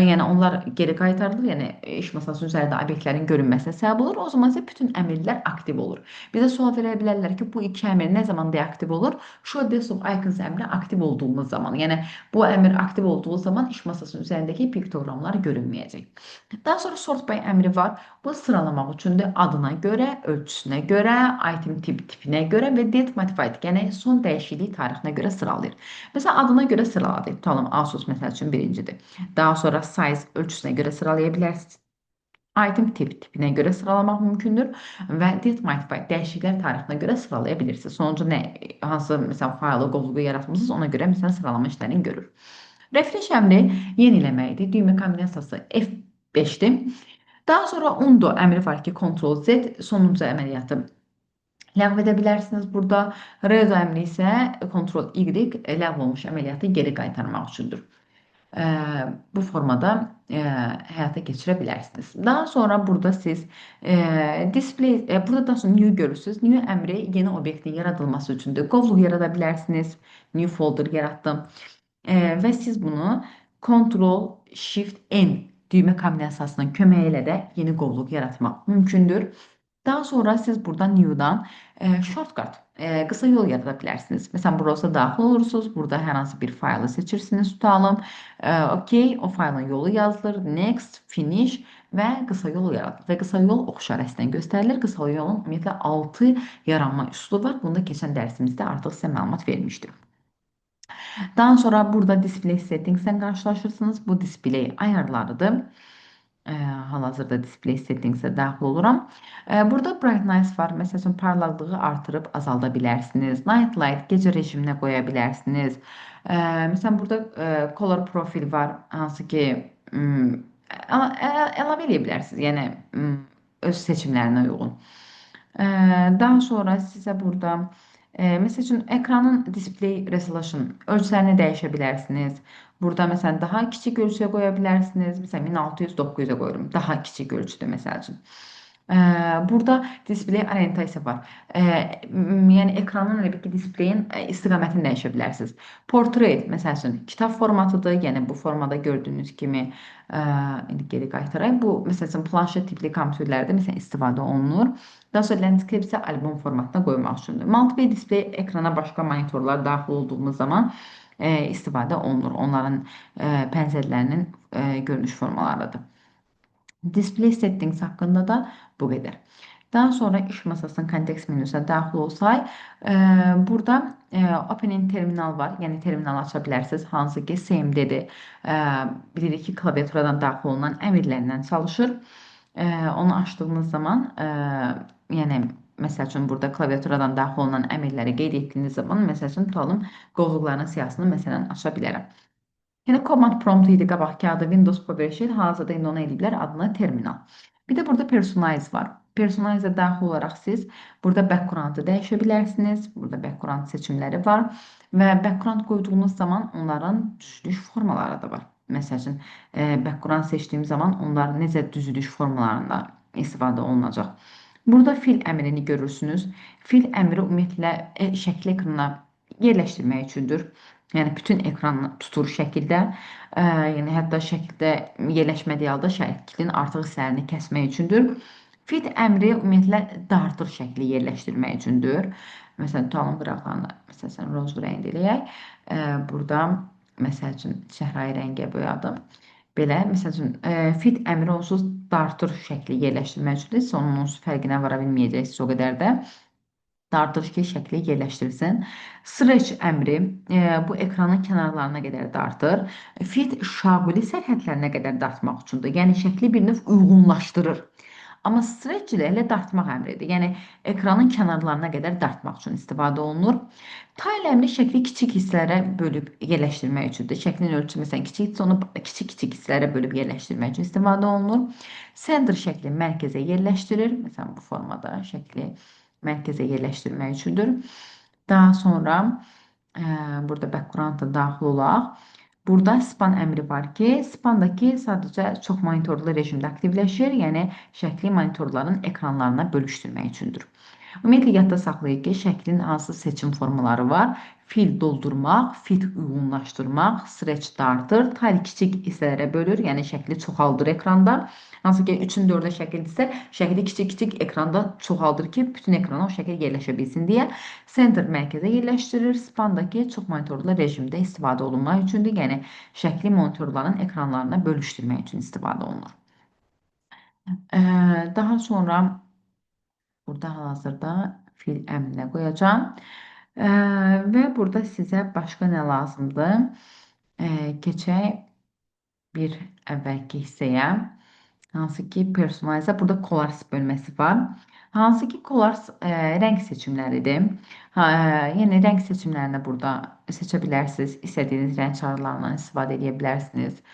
yəni onlar geri qaytarılır, yəni iş masasının üzərində obyektlərin görünməsinə səbəb olur. O zaman isə bütün əmrlər aktiv olur. Bizə sual verə bilərlər ki, bu iki əmr nə zaman deaktiv olur? Show Desktop Icons əmri aktiv olduğumuz zaman. Yəni bu əmr aktiv olduğu zaman iş masasının üzərindəki piktogramlar görünməyəcək. Daha sonra sort by əmri var. Bu sıralamaq üçündür. Adına görə, ölçüsünə görə, item tipinə görə və date modified, yəni son dəyişiklik tarixinə görə sıralayır. Məsələn, adına görə sıraladı. Tutalım, Asus məsəl üçün birincidir. Daha sonra size ölçüsünə görə sıralaya bilərsiniz. Item tipinə görə sıralamaq mümkündür və date modified dəyişikliklər tarixinə görə sıralaya bilirsiniz. Sonucu nə, hansı məsələn faylı, qovluğu yaratmışsınız, ona görə məsələn sıralama işlərini görür. Refresh əmri yeniləməkdir. Düymə kombinasiyası F5-dir. Daha sonra undo əmri var ki, Ctrl+Z sonuncu əməliyyatı ləğv edə bilərsiniz burada. Redo əmri isə Ctrl+Y ləğv olmuş əməliyyatı geri qaytarmaq üçündür. Bu formada həyata keçirə bilərsiniz. Daha sonra burada siz display, burada daha sonra new görürsünüz. New əmri yeni obyektin yaradılması üçündür. Qovluq yarada bilərsiniz. New folder yaratdım. Və siz bunu Ctrl+Shift+N düymə kombinasiyasının köməyi ilə də yeni qovluq yaratmaq mümkündür. Daha sonra siz burada New-dan shortcut, qısa yol yarada bilərsiniz. Məsələn, burası daxil olursunuz. Burada hər hansı bir faylı seçirsiniz, tutalım. OK, o faylın yolu yazılır. Next, finish və qısa yol yaradılır. Və qısa yol ox işarəsindən göstərilir. Qısa yolun ümumiyyətlə 6 yaranma üsulu var. Bunda keçən dərsimizdə artıq sizə məlumat vermişdim. Daha sonra burada display settings-dən qarşılaşırsınız. Bu display ayarlarıdır. Hal-hazırda display settings-ə daxil oluram. Burada brightness var. Məsəl üçün parlaqlığı artırıb azalda bilərsiniz. Night light gecə rejiminə qoya bilərsiniz. Məsələn, burada color profil var. Hansı ki əlavə edə bilərsiniz. Yəni öz seçimlərinə uyğun. Daha sonra sizə burada məsəl üçün ekranın display resolution ölçülərini dəyişə bilərsiniz. Burada məsələn daha kiçik ölçüyə qoya bilərsiniz. Məsələn 1600-900-ə qoyurum. Daha kiçik ölçüdə məsəl üçün. Burada display orientasiya var. Yəni ekranın elə bir ki, displeyin istiqamətini dəyişə bilərsiniz. Portrait məsəl üçün kitab formatıdır. Yəni bu formada gördüyünüz kimi indi geri qaytarayım. Bu məsəl üçün planşet tipli kompüterlərdə məsələn istifadə olunur. Daha sonra landscape isə albom formatına qoymaq üçündür. Multiple display ekrana başqa monitorlar daxil olduğumuz zaman istifadə olunur. Onların pəncərələrinin görünüş formalarıdır. Display settings haqqında da bu qədər. Daha sonra iş masasının kontekst menüsünə daxil olsaq, burada Opening terminal var. Yəni terminal aça bilərsiniz. Hansı ki CMD-dir. Bilirik ki, klaviaturadan daxil olunan əmrlərlə çalışır. Onu açdığınız zaman, yəni məsəl üçün burada klaviaturadan daxil olunan əmrləri qeyd etdiyiniz zaman, məsəl üçün tutalım qovluqların siyahısını məsələn aça bilərəm. Yəni command prompt idi qabaqki adı Windows PowerShell, hazırda indi ona eləyiblər adını terminal. Bir də burada personalize var. Personalize daxil olaraq siz burada background-ı dəyişə bilərsiniz. Burada background seçimləri var və background qoyduğunuz zaman onların düzülüş formaları da var. Məsəl üçün background seçdiyim zaman onlar necə düzülüş formalarında istifadə olunacaq. Burada fil əmrini görürsünüz. Fil əmri ümumiyyətlə şəkli ekrana yerləşdirmək üçündür. Yəni bütün ekranı tutur şəkildə, yəni hətta şəkildə yerləşmədiyi halda şəklin artıq hissələrini kəsmək üçündür. Fit əmri ümumiyyətlə dartır şəkli yerləşdirmək üçündür. Məsələn, tutalım qıraqlarını, məsələn, roz rəngli eləyək. Burada, məsəl üçün, çəhrayı rəngə boyadım. Belə, məsəl üçün, fit əmri onsuz dartır şəkli yerləşdirmək üçündür. Siz onun fərqinə vara bilməyəcəksiniz o qədər də. Dartır ki, şəkli yerləşdirsin. Stretch əmri bu ekranın kənarlarına qədər dartır. Fit şaquli sərhədlərinə qədər dartmaq üçündür. Yəni şəkli bir növ uyğunlaşdırır. Amma stretch ilə elə dartmaq əmridir. Yəni ekranın kənarlarına qədər dartmaq üçün istifadə olunur. Tile əmri şəkli kiçik hisslərə bölüb yerləşdirmək üçündür. Şəklin ölçüsü məsələn kiçiksə onu kiçik hisslərə bölüb yerləşdirmək üçün istifadə olunur. Center şəkli mərkəzə yerləşdirir. Məsələn bu formada şəkli mərkəzə yerləşdirmək üçündür. Daha sonra burada background-da daxil olaq. Burada span əmri var ki, spandakı sadəcə çox monitorlu rejimdə aktivləşir, yəni şəkli monitorların ekranlarına bölüşdürmək üçündür. Ümumiyyətlə yadda saxlayın ki, şəklin hansı seçim formaları var? Fil doldurmaq, fit uyğunlaşdırmaq, stretch dartır, tile kiçik hissələrə bölür, yəni şəkli çoxaldır ekranda. Hansı ki 3-ün 4-ə şəkildirsə, şəkli kiçik ekranda çoxaldır ki, bütün ekrana o şəkil yerləşə bilsin deyə. Center mərkəzə yerləşdirir. Spandakı çox monitorlu rejimdə istifadə olunmaq üçündür. Yəni şəkli monitorların ekranlarına bölüşdürmək üçün istifadə olunur. Daha sonra burada hal-hazırda fil əmrinə qoyacağım. Və burada sizə başqa nə lazımdır? Keçək bir əvvəlki hissəyə. Hansı ki personalize, burada colors bölməsi var. Hansı ki colors rəng seçimləridir. Yəni rəng seçimlərini burada seçə bilərsiniz. İstədiyiniz rəng çarlarından istifadə edə bilərsiniz.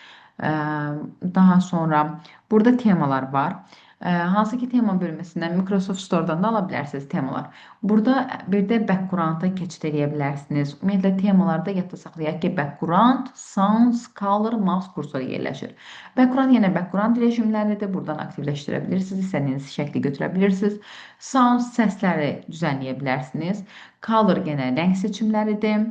Daha sonra burada temalar var. Hansı ki tema bölməsindən Microsoft Store-dan da ala bilərsiniz temalar. Burada bir də background-a keçid edə bilərsiniz. Ümumiyyətlə temalarda yadda saxlayaq ki, background, sounds, color, mouse kursoru yerləşir. Background yenə background rejimləridir. Buradan aktivləşdirə bilirsiniz. İstədiyiniz şəkli götürə bilirsiniz. Sounds səsləri düzənləyə bilərsiniz. Color yenə rəng seçimləridir.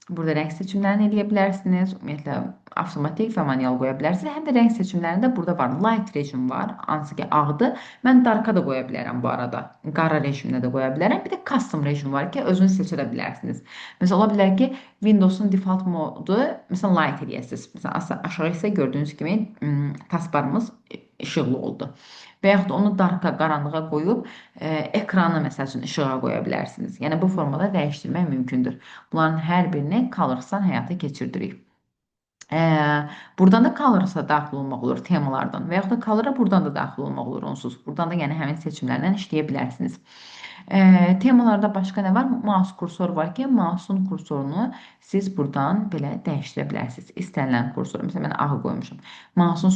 Burada rəng seçimlərini eləyə bilərsiniz. Ümumiyyətlə, avtomatik və manual qoya bilərsiniz. Həm də rəng seçimlərində burada var. Light rejim var, hansı ki ağdır. Mən darka da qoya bilərəm bu arada. Qara rejimdə də qoya bilərəm. Bir də custom rejim var ki, özünüz seçə bilərsiniz. Məsələn, ola bilər ki, Windows-un default modu, məsələn, light eləyəsiniz. Məsələn, aşağı isə gördüyünüz kimi taskbarımız işıqlı oldu. Və yaxud da onu darka, qaranlığa qoyub ekranı məsəl üçün işığa qoya bilərsiniz. Yəni bu formada dəyişdirmək mümkündür. Bunların hər birini Colors-dan həyata keçirdirik. Buradan da Colors-a daxil olmaq olur temalardan və yaxud da Color-a buradan da daxil olmaq olur onsuz. Buradan da yəni həmin seçimlərlə işləyə bilərsiniz. Temalarda başqa nə var? Mouse kursor var ki, mouse'un kursorunu siz buradan belə dəyişdirə bilərsiniz. İstənilən kursoru. Məsələn, mən ağı qoymuşum. Mouse'un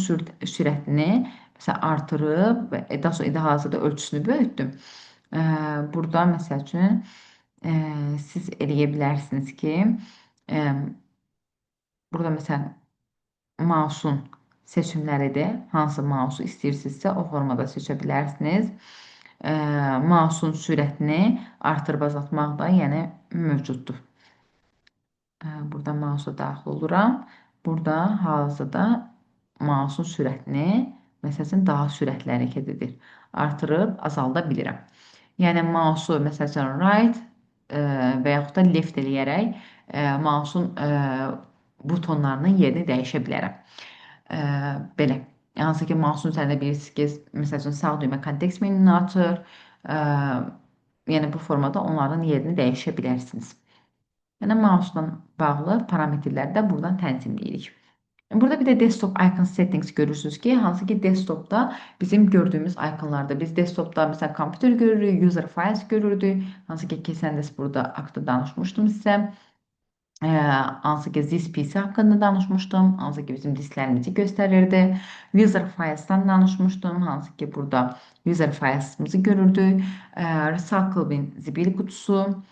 sürətini məsələn, artırıb və daha sonra hal-hazırda ölçüsünü böyütdüm. Burada məsəl üçün siz eləyə bilərsiniz ki, burada məsələn mouse'un seçimləridir. Hansı mouse'u istəyirsinizsə o formada seçə bilərsiniz. Mouse'un sürətini artırıb azaltmaq da yəni mövcuddur. Burada mouse'a daxil oluram. Burada hal-hazırda mouse'un sürətini məsələn daha sürətli hərəkət edir. Artırıb azalda bilirəm. Yəni mouse'u məsələn right və yaxud da left eləyərək mouse'un butonlarının yerini dəyişə bilərəm. Belə. Hansı ki, mouse'un üzərində bilirsiniz ki, məsəl üçün sağ düymə kontekst menünü açır, Ə, yəni bu formada onların yerini dəyişə bilərsiniz. Yəni mouse'la bağlı parametrləri də buradan tənzimləyirik. Burada bir de desktop icon settings görürsünüz ki, hansı ki desktopda bizim gördüyümüz ikonlarda. Biz desktopda mesela kompüter görürük, user files görürdük. Hansı ki keçən dərs burada haqda danışmışdım sizə. Hansı ki Zis PC haqqında danışmışdım. Hansı ki bizim disklərimizi göstərirdi. User files'tan danışmışdım. Hansı ki burada user files'ımızı görürdük. Recycle bin zibil kutusu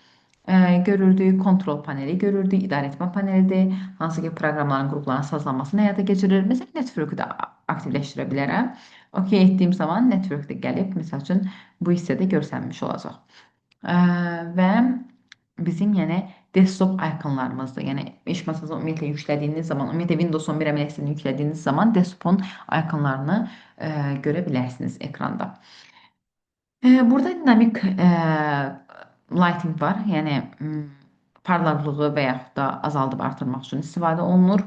görürdük, kontrol paneli görürdük, idarəetmə panelidir, hansı ki proqramların, qrupların sazlanmasını həyata keçirir. Məsələn, network'ü də aktivləşdirə bilərəm. OK etdiyim zaman network də gəlib, məsəl üçün bu hissədə görsənmiş olacaq. Və bizim yəni desktop ikonlarımızdır. Yəni iş masasını ümumiyyətlə yüklədiyiniz zaman, ümumiyyətlə Windows 11 əməliyyat sistemini yüklədiyiniz zaman desktopun ikonlarını görə bilərsiniz ekranda. Burada dinamik lighting var. Yəni parlaqlığı və yaxud da azaldıb artırmaq üçün istifadə olunur.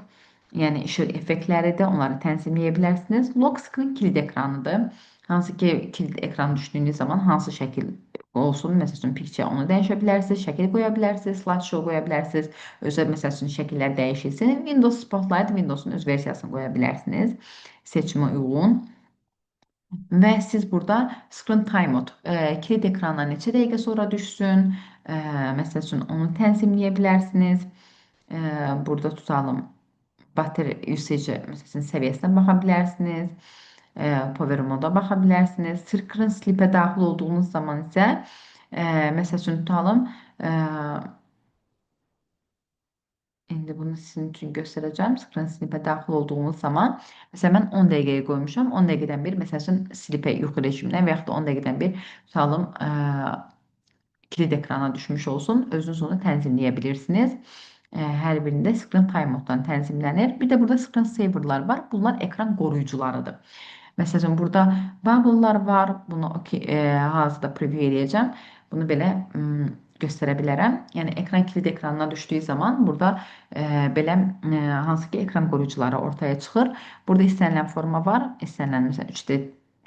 Yəni işıq effektləridir. Onları tənzimləyə bilərsiniz. Lock screen kilit ekranıdır. Hansı ki kilit ekranı düşdüyünüz zaman hansı şəkil olsun, məsəl üçün picture onu dəyişə bilərsiniz, şəkil qoya bilərsiniz, slideshow qoya bilərsiniz. Özə məsəl üçün şəkillər dəyişilsin. Windows Spotlight Windows'un öz versiyasını qoya bilərsiniz. Seçimə uyğun. Və siz burada screen timeout, kilit ekrana neçə dəqiqə sonra düşsün, məsəl üçün onu tənzimləyə bilərsiniz. Burada tutalım, battery usage məsələn səviyyəsinə baxa bilərsiniz. Power moda baxa bilərsiniz. Screen sleep-ə daxil olduğunuz zaman isə, məsəl üçün tutalım, İndi bunu sizin üçün göstərəcəm. Screen sleep-ə daxil olduğumuz zaman, məsələn, mən 10 dəqiqəyə qoymuşam. 10 dəqiqədən bir, məsəl üçün, sleep-ə yuxu rejiminə və yaxud da 10 dəqiqədən bir tutalım, kilit ekrana düşmüş olsun. Özünüz onu tənzimləyə bilirsiniz. Hər birində screen timeout-dan tənzimlənir. Bir də burada screen saver'lar var. Bunlar ekran qoruyucularıdır. Məsələn, burada bubble-lar var. Bunu hazırda preview edəcəm. Bunu belə göstərə bilərəm. Yəni ekran kilit ekranına düşdüyü zaman burada belə hansı ki ekran qoruyucuları ortaya çıxır. Burada istənilən forma var. İstənilən məsələn 3D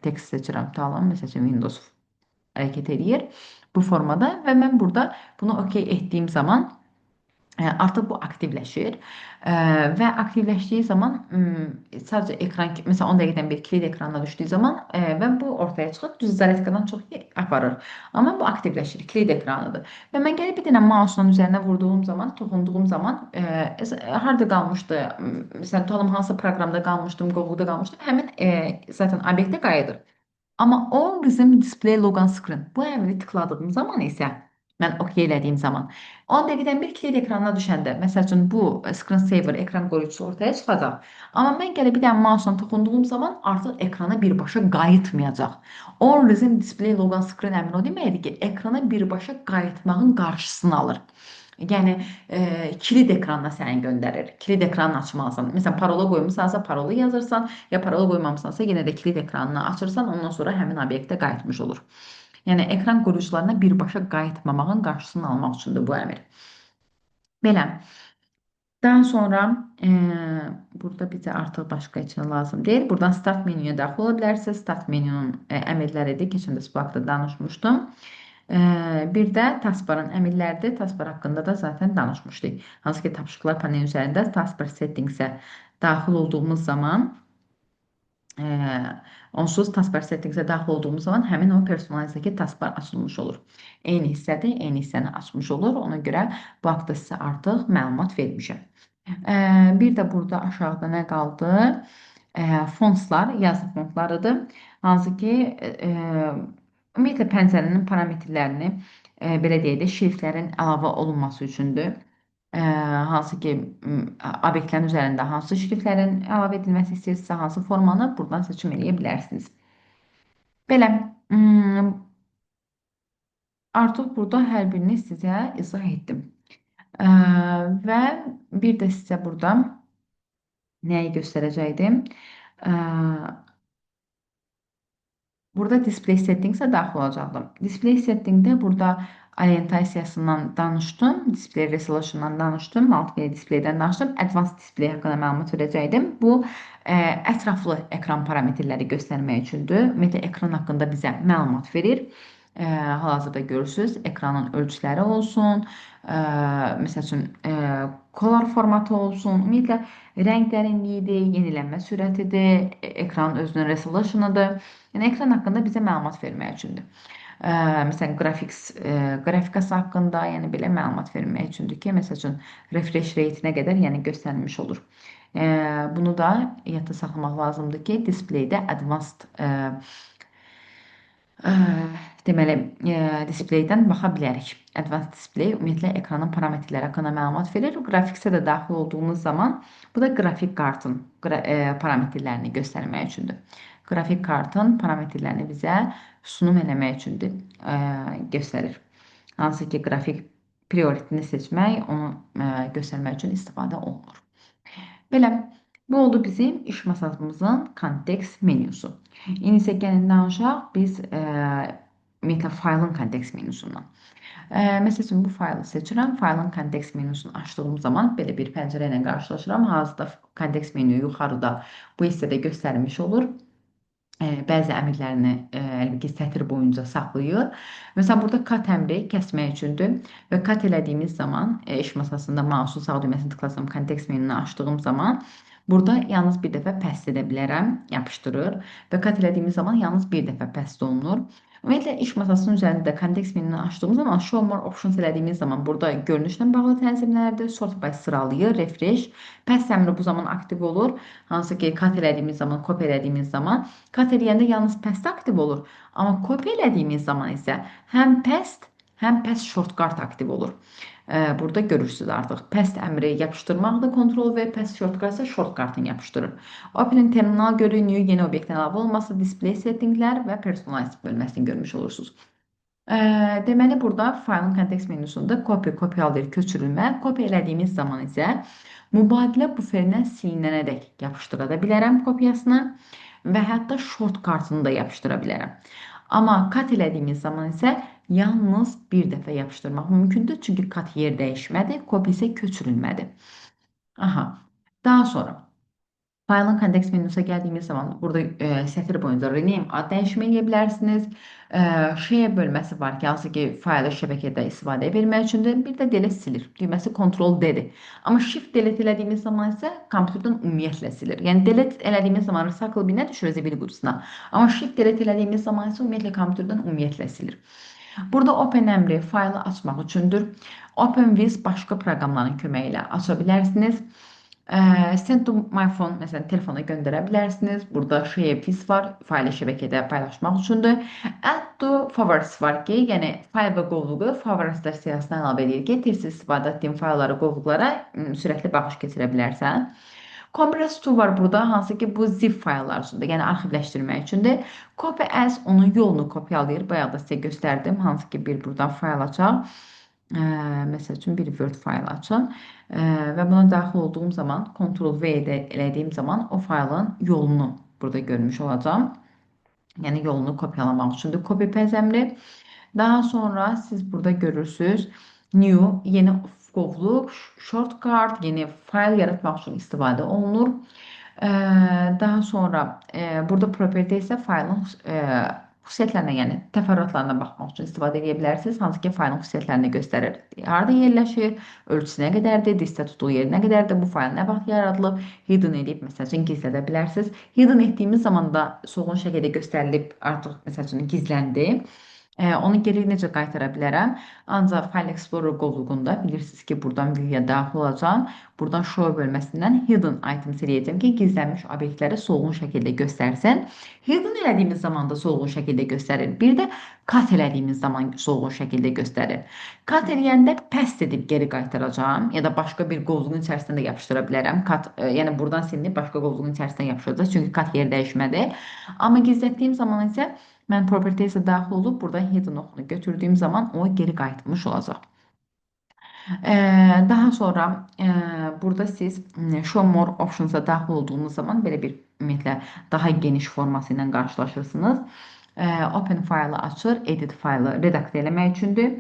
tekst seçirəm, tutalım. Məsələn Windows hərəkət edir bu formada və mən burada bunu OK etdiyim zaman artıq bu aktivləşir və aktivləşdiyi zaman sadəcə ekran, məsələn 10 dəqiqədən bir kilit ekranına düşdüyü zaman və bu ortaya çıxır, düz zaretkadan çox aparır. Amma bu aktivləşir, kilit ekranıdır. Və mən gəlib bir dənə mouse'un üzərinə vurduğum zaman, toxunduğum zaman harda qalmışdı, məsələn tutalım hansı proqramda qalmışdım, Google-da qalmışdım, həmin zaten obyektə qayıdır. Amma o bizim display logan screen. Bu əmri tıkladığım zaman isə mən OK elədiyim zaman 10 dəqiqədən bir kilit ekranına düşəndə, məsəl üçün bu screen saver ekran qoruyucusu ortaya çıxacaq. Amma mən gəlib bir dənə mouse-la toxunduğum zaman artıq ekrana birbaşa qayıtmayacaq. Always display logan screen əmri o deməkdir ki, ekrana birbaşa qayıtmağın qarşısını alır. Yəni kilit ekranına səni göndərir. Kilit ekranını açmalısan. Məsələn, parola qoymusansa parolu yazırsan, ya parola qoymamısansa yenə də kilit ekranını açırsan, ondan sonra həmin obyektə qayıtmış olur. Yəni ekran qoruyucularına birbaşa qayıtmamağın qarşısını almaq üçündür bu əmr. Belə. Daha sonra burada bizə artıq başqa üçün lazım deyil. Buradan start menyuya daxil ola bilərsiniz. Start menyunun əmrləridir. Keçən dərs bu haqda danışmışdım. Bir də taskbarın əmrləridir. Taskbar haqqında da zaten danışmışdık. Hansı ki tapşırıqlar paneli üzərində taskbar settings'ə daxil olduğumuz zaman onsuz taskbar settings'ə daxil olduğumuz zaman həmin o personalizdəki taskbar açılmış olur. Eyni hissədir, eyni hissəni açmış olur. Ona görə bu haqda sizə artıq məlumat vermişəm. Bir də burada aşağıda nə qaldı? Fontslar, yazı fontlarıdır. Hansı ki ümumiyyətlə pəncərənin parametrlərini belə deyək də şriftlərin əlavə olunması üçündür. Hansı ki obyektlərin üzərində hansı şriftlərin əlavə edilməsi istəyirsinizsə, hansı formanı buradan seçim edə bilərsiniz. Belə, artıq burada hər birini sizə izah etdim. Və bir də sizə burada nəyi göstərəcəkdim? Burada display settings'ə daxil olacaqdım. Display settingdə burada orientasiyasından danışdım, display resolution'dan danışdım, multimedia display'dən danışdım, advanced display haqqında məlumat verəcəkdim. Bu ətraflı ekran parametrləri göstərmək üçündür. Ümumiyyətlə ekran haqqında bizə məlumat verir. hal-hazırda görürsünüz. Ekranın ölçüləri olsun, məsəl üçün kolor formatı olsun, ümumiyyətlə rəng dərinliyidir, yenilənmə sürətidir, ekranın özünün resolutionudur. Yəni ekran haqqında bizə məlumat vermək üçündür. Məsələn, qrafikası haqqında, yəni belə məlumat vermək üçündür ki, məsəl üçün refresh rate nə qədər, yəni göstərilmiş olur. Bunu da yadda saxlamaq lazımdır ki, displeydə advanced deməli, displeydən baxa bilərik. Advanced display ümumiyyətlə ekranın parametrləri haqqında məlumat verir. Qrafiksə də daxil olduğumuz zaman bu da qrafik kartın parametrlərini göstərmək üçündür. Qrafik kartın parametrlərini bizə sunum eləmək üçündür, göstərir. Hansı ki, qrafik prioritini seçmək, onu göstərmək üçün istifadə olunur. Belə, bu oldu bizim iş masamızın kontekst menyusu. İndi isə gəlin danışaq biz ümumiyyətlə faylın kontekst menyusundan. Məsəl üçün bu faylı seçirəm. Faylın kontekst menyusunu açdığım zaman belə bir pəncərə ilə qarşılaşıram. Hazırda kontekst menyu yuxarıda bu hissədə göstərilmiş olur. Bəzi əmrlərini əlbəttə sətr boyunca saxlayır. Məsələn, burada cut əmri kəsmək üçündür və cut elədiyimiz zaman iş masasında mausun sağ düyməsini tıklasam, kontekst menüsünü açdığım zaman burada yalnız bir dəfə pəst edə bilərəm, yapışdırır və cut elədiyimiz zaman yalnız bir dəfə pəst olunur. Ümumiyyətlə, iş masasının üzərində kontekst menüsünü açdığımız zaman show more options elədiyimiz zaman burada görünüşlə bağlı tənzimlərdir. Sort by sıralayır, refresh. Pəst əmri bu zaman aktiv olur. Hansı ki, cut elədiyimiz zaman, copy elədiyimiz zaman. Cut eləyəndə yalnız pəst aktiv olur. Amma copy elədiyimiz zaman isə həm pəst shortcut aktiv olur. Burada görürsünüz artıq. Pəst əmri yapışdırmaqdır, Ctrl V, pəst shortcut isə shortcut'ını yapışdırır. Open terminal görün, new yeni obyektdən əlavə olması, display settinglər və personalize bölməsini görmüş olursunuz. Deməli, burada faylın kontekst menüsündə kopyalayır, köçürülmə. Kopya elədiyimiz zaman isə mübadilə buferindən silinənədək yapışdıra da bilərəm kopyasını və hətta shortcut'ını da yapışdıra bilərəm. Amma cut elədiyimiz zaman isə yalnız bir dəfə yapışdırmaq mümkündür. Çünki cut yer dəyişmədir, kopya isə köçürülmədir. Daha sonra faylın kontekst menüsünə gəldiyimiz zaman burada sətr boyunca rename ad dəyişmə edə bilərsiniz. Share bölməsi var ki, hansı ki, faylı şəbəkədə istifadəyə vermək üçündür. Bir də delete silir. Düyməsi Ctrl D-dir. Amma shift delete elədiyimiz zaman isə kompüterdən ümumiyyətlə silir. Yəni delete elədiyimiz zaman recycle binə düşür zibil qutusuna. Amma shift delete elədiyimiz zaman isə ümumiyyətlə kompüterdən ümumiyyətlə silir. Burada open əmri faylı açmaq üçündür. OpenViz başqa proqramların köməyi ilə aça bilərsiniz. Send to my phone, məsələn, telefona göndərə bilərsiniz. Burada share piece var, faylı şəbəkədə paylaşmaq üçündür. Add to favorites var ki, yəni fayl və qovluğu favoritlər siyahısına əlavə edir ki, tez istifadə etdiyin faylları, qovluqlara sürətli baxış keçirə bilərsən. Compress to var burada, hansı ki, bu zip fayllar üçündür, yəni arxivləşdirmək üçündür. Copy as onun yolunu kopyalayır. Bayaq da sizə göstərdim, hansı ki, bir buradan fayl açaq. Məsəl üçün bir Word fayl açın və buna daxil olduğum zaman Ctrl V elədiyim zaman o faylın yolunu burada görmüş olacağım. Yəni yolunu kopyalamaq üçündür copy paste əmri. Daha sonra siz burada görürsünüz new, yeni qovluq, shortcut, yeni fayl yaratmaq üçün istifadə olunur. Daha sonra burada property isə faylın xüsusiyyətlərinə, yəni təfərrüatlarına baxmaq üçün istifadə edə bilərsiniz. Hansı ki, faylın xüsusiyyətlərini göstərir. Harada yerləşir, ölçüsü nə qədərdir, listə tutduğu yeri nə qədərdir, bu fayl nə vaxt yaradılıb, hidden edib, məsəl üçün gizlədə bilərsiniz. Hidden etdiyimiz zaman da solğun şəkildə göstərilib, artıq məsəl üçün gizləndi. Onu geri necə qaytara bilərəm? Ancaq File Explorer qovluğunda bilirsiniz ki, buradan view-ya daxil olacağım. Buradan Show bölməsindən Hidden Items eləyəcəm ki, gizlənmiş obyektləri solğun şəkildə göstərsin. Hidden elədiyimiz zaman da solğun şəkildə göstərir. Bir də cut elədiyimiz zaman solğun şəkildə göstərir. Cut eləyəndə pəst edib geri qaytaracağım ya da başqa bir qovluğun içərisində də yapışdıra bilərəm. Yəni buradan silinib başqa qovluğun içərisində yapışacaq. Çünki cut yer dəyişmədi. Amma gizlətdiyim zaman isə mən properties'e daxil olub, burada hidden oxunu götürdüyüm zaman o geri qayıtmış olacaq. Daha sonra burada siz show more options'a daxil olduğunuz zaman belə bir ümumiyyətlə daha geniş forması ilə qarşılaşırsınız. Open faylı açır, edit faylı redaktə eləmək üçündür.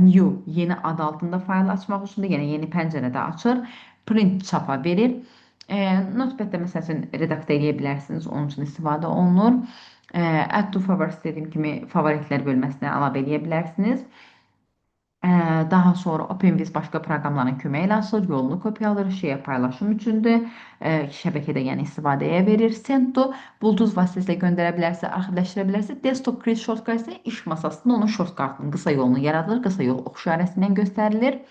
New, yeni ad altında faylı açmaq üçündür, yəni yeni pəncərədə açır. Print çapa verir. Notepaddə məsəl üçün redaktə eləyə bilərsiniz, onun üçün istifadə olunur. Add to favorites dediyim kimi favoritlər bölməsinə əlavə edə bilərsiniz. Daha sonra OpenViz başqa proqramların köməyi ilə açılır, yolunu kopyalayır, şeyə paylaşım üçündür, şəbəkədə yəni istifadəyə verir. Sento Bluetooth vasitəsilə göndərə bilərsə, arxivləşdirə bilərsə, Desktop Create Shortcut isə iş masasında onun shortcutının qısa yolunu yaradır, qısa yol ox işarəsindən göstərilir.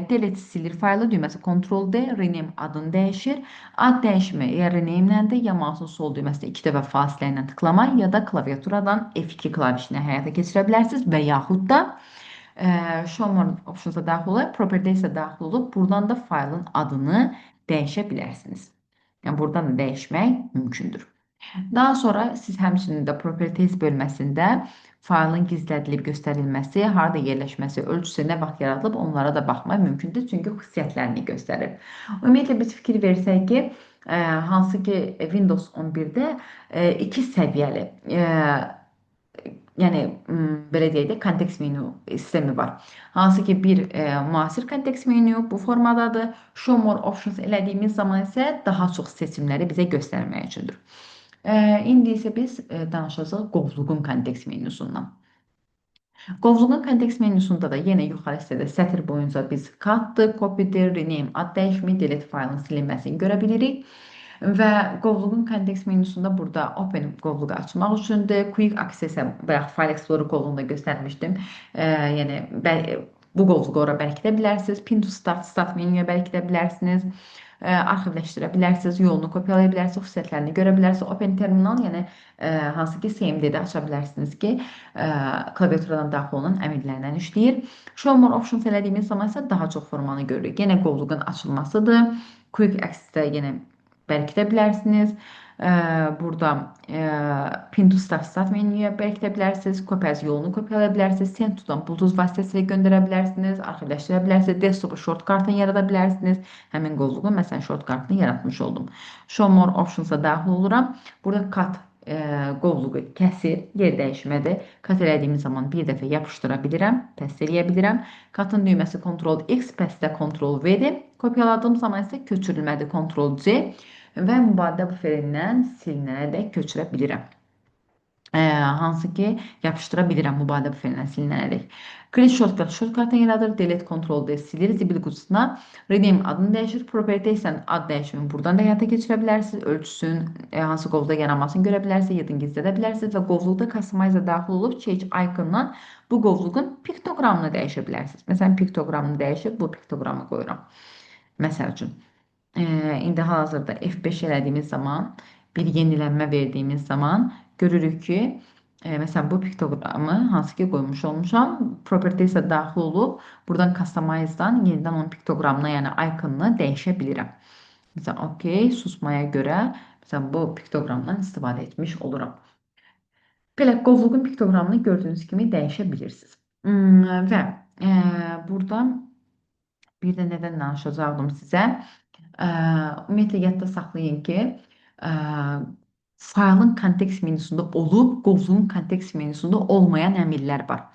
Delete silir faylı düyməsi Ctrl D, rename adını dəyişir. Ad dəyişimi ya rename iləndir, ya mouse'un sol düyməsində 2 dəfə fasilə ilə tıklama, ya da klaviaturadan F2 klavişini həyata keçirə bilərsiniz və yaxud da Show More Options'a daxil olub, Properties'ə daxil olub, buradan da faylın adını dəyişə bilərsiniz. Yəni, buradan da dəyişmək mümkündür. Daha sonra siz həmçinin də Properties bölməsində faylın gizlədilib göstərilməsi, harada yerləşməsi, ölçüsü, nə vaxt yaradılıb, onlara da baxmaq mümkündür, çünki xüsusiyyətlərini göstərir. Ümumiyyətlə biz fikir versək ki, hansı ki Windows 11-də 2 səviyyəli, yəni belə deyək də, kontekst menyu sistemi var. Hansı ki bir müasir kontekst menyu bu formadadır. Show More Options elədiyimiz zaman isə daha çox seçimləri bizə göstərmək üçündür. İndi isə biz danışacağıq qovluğun kontekst menyusundan. Qovluğun kontekst menyusunda da yenə yuxarı hissədə sətr boyunca biz cutdır, copy'dir, rename, ad dəyişimi, delete faylın silinməsini görə bilirik. Və qovluğun kontekst menyusunda burada Open qovluğu açmaq üçündür. Quick Access-ə bayaq File Explorer qovluğunda göstərmişdim. Yəni bu qovluğu ora bərkidə bilərsiniz. Pin to Start menyuya bərkidə bilərsiniz. Arxivləşdirə bilərsiniz, yolunu kopyalaya bilərsiniz, xüsusiyyətlərini görə bilərsiniz. Open Terminal, yəni hansı ki CMD-də aça bilərsiniz ki, klaviaturadan daxil olan əmrlərdən işləyir. Show More Options elədiyimiz zaman isə daha çox formanı görürük. Yenə qovluğun açılmasıdır. Quick Access-də yenə bərkidə bilərsiniz. Burada Pin to Start menyuya bərkidə bilərsiniz. Kopyaz yolunu kopyalaya bilərsiniz. Send to-dan Bluetooth vasitəsilə göndərə bilərsiniz. Arxivləşdirə bilərsiniz. Desktop shortcut'ını yarada bilərsiniz. Həmin qovluğun məsələn shortcut'ını yaratmış oldum. Show More Options-a daxil oluram. Burada cut qovluğu kəsir, yer dəyişmədir. Cut elədiyimiz zaman bir dəfə yapışdıra bilirəm, pəst eləyə bilirəm. Cut'ın düyməsi Ctrl X, pəstdə Ctrl V-dir. Kopyaladığım zaman isə köçürülmədir, Ctrl C və mübadilə buferindən silinənədək köçürə bilirəm. Hansı ki yapışdıra bilirəm mübadilə buferindən silinənədək. Create Shortcut shortcut'ını yaradır, Delete Ctrl D silir, zibil qutusuna rename adını dəyişir, Properties'dən ad dəyişimini buradan da həyata keçirə bilərsiniz, ölçüsün, hansı qovluqda yaranmasını görə bilərsiniz, yadını gizlədə bilərsiniz və qovluqda Customize-a daxil olub Change iconundan bu qovluğun piktogramını dəyişə bilərsiniz. Məsələn, piktogramını dəyişib bu piktogramı qoyuram. Məsəl üçün, indi hal-hazırda F5 elədiyimiz zaman, bir yenilənmə verdiyimiz zaman görürük ki, məsələn, bu piktogramı hansı ki qoymuş olmuşam, Properties'ə daxil olub, buradan Customize-dan yenidən onun piktogramına, yəni iconunu dəyişə bilirəm. Məsələn, OK, susmaya görə, məsələn, bu piktogramdan istifadə etmiş oluram. Belə, qovluğun piktogramını gördüyünüz kimi dəyişə bilirsiniz. Və burada bir də nədən danışacaqdım sizə? Ümumiyyətlə, yadda saxlayın ki, faylın kontekst menyusunda olub, qovluğun kontekst menyusunda olmayan əmrlər var.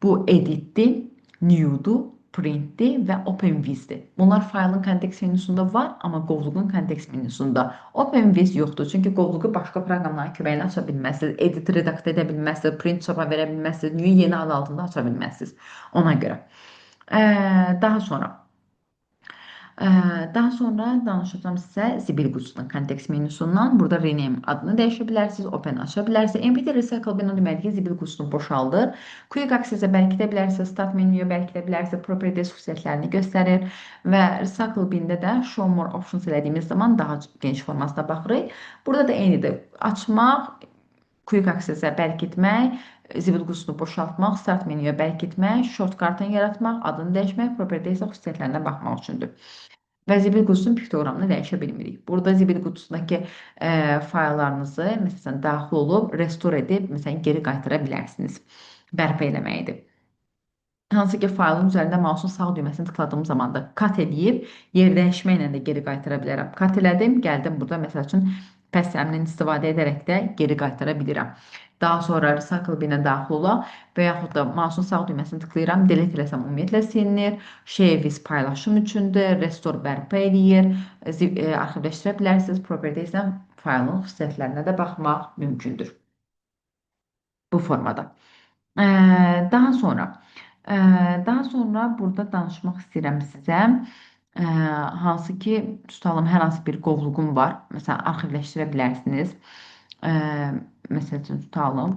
Bu editdir, new'dur, printdir və OpenVizdir. Bunlar faylın kontekst menyusunda var, amma qovluğun kontekst menyusunda OpenViz yoxdur. Çünki qovluğu başqa proqramların köməyi ilə aça bilməzsiniz, edit, redaktə edə bilməzsiniz, print çapa verə bilməzsiniz, new yeni adı altında aça bilməzsiniz. Ona görə. Daha sonra danışacağım sizə zibil qutusunun kontekst menyusundan. Burada rename adını dəyişə bilərsiniz, open aça bilərsiniz. MPT Recycle bin o deməli ki, zibil qutusunu boşaldır. Quick Access-ə bərkidə bilərsiniz, Start menyuya bərkidə bilərsiniz, Properties xüsusiyyətlərini göstərir və Recycle bində də Show More Options elədiyimiz zaman daha geniş formasına baxırıq. Burada da eynidir. Açmaq, Quick Access-ə bərkitmək, zibil qutusunu boşaltmaq, Start menyuya bərkitmək, shortcut'ını yaratmaq, adını dəyişmək, Properties xüsusiyyətlərinə baxmaq üçündür. Və zibil qutusunun piktogramını dəyişə bilmirik. Burada zibil qutusundakı fayllarınızı məsələn daxil olub, restore edib, məsələn geri qaytara bilərsiniz. Bərpa eləməyidir. Hansı ki faylın üzərində mouse'un sağ düyməsini tıkladığım zaman da cut edib, yer dəyişməklə də geri qaytara bilərəm. Cut elədim, gəldim burada məsəl üçün pəs əmrindən istifadə edərək də geri qaytara bilirəm. Daha sonra recycle binə daxil ola və yaxud da mouse'un sağ düyməsini tıklayıram, delete eləsəm ümumiyyətlə silinir. Share with paylaşım üçündür, restore bərpa eləyir, arxivləşdirə bilərsiniz. Propertiesdən faylın xüsusiyyətlərinə də baxmaq mümkündür bu formada. Daha sonra daha sonra burada danışmaq istəyirəm sizə. Hansı ki, tutalım hər hansı bir qovluğum var. Məsələn, arxivləşdirə bilərsiniz. Məsəl üçün tutalım.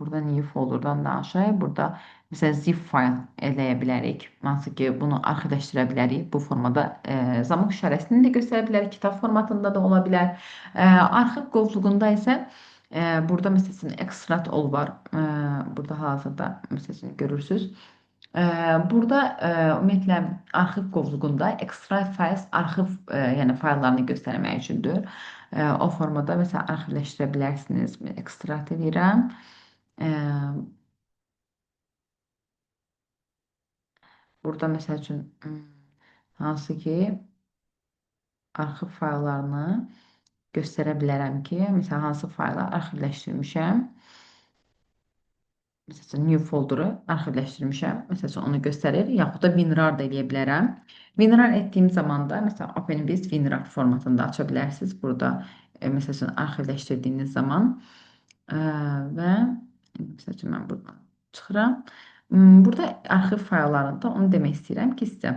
Burada new folderdan danışaq. Burada məsələn zip fayl eləyə bilərik. Hansı ki, bunu arxivləşdirə bilərik. Bu formada zamok işarəsini də göstərə bilərik. Kitab formatında da ola bilər. Arxiv qovluğunda isə burada məsələn extract all var. Burada hal-hazırda məsələn görürsüz. Burada ümumiyyətlə arxiv qovluğunda extract files arxiv yəni fayllarını göstərmək üçündür. O formada məsələn arxivləşdirə bilərsiniz. Ekstrakt edirəm. Burada məsəl üçün hansı ki arxiv fayllarını göstərə bilərəm ki, məsələn hansı faylı arxivləşdirmişəm. Məsələn, new folderu arxivləşdirmişəm. Məsələn, onu göstərir. Yaxud da WinRAR da eləyə bilərəm. WinRAR etdiyim zaman da, məsələn, OpenBiz WinRAR formatında aça bilərsiniz. Burada, məsələn, arxivləşdirdiyiniz zaman və məsələn, mən buradan çıxıram. Burada arxiv fayllarında onu demək istəyirəm ki, sizə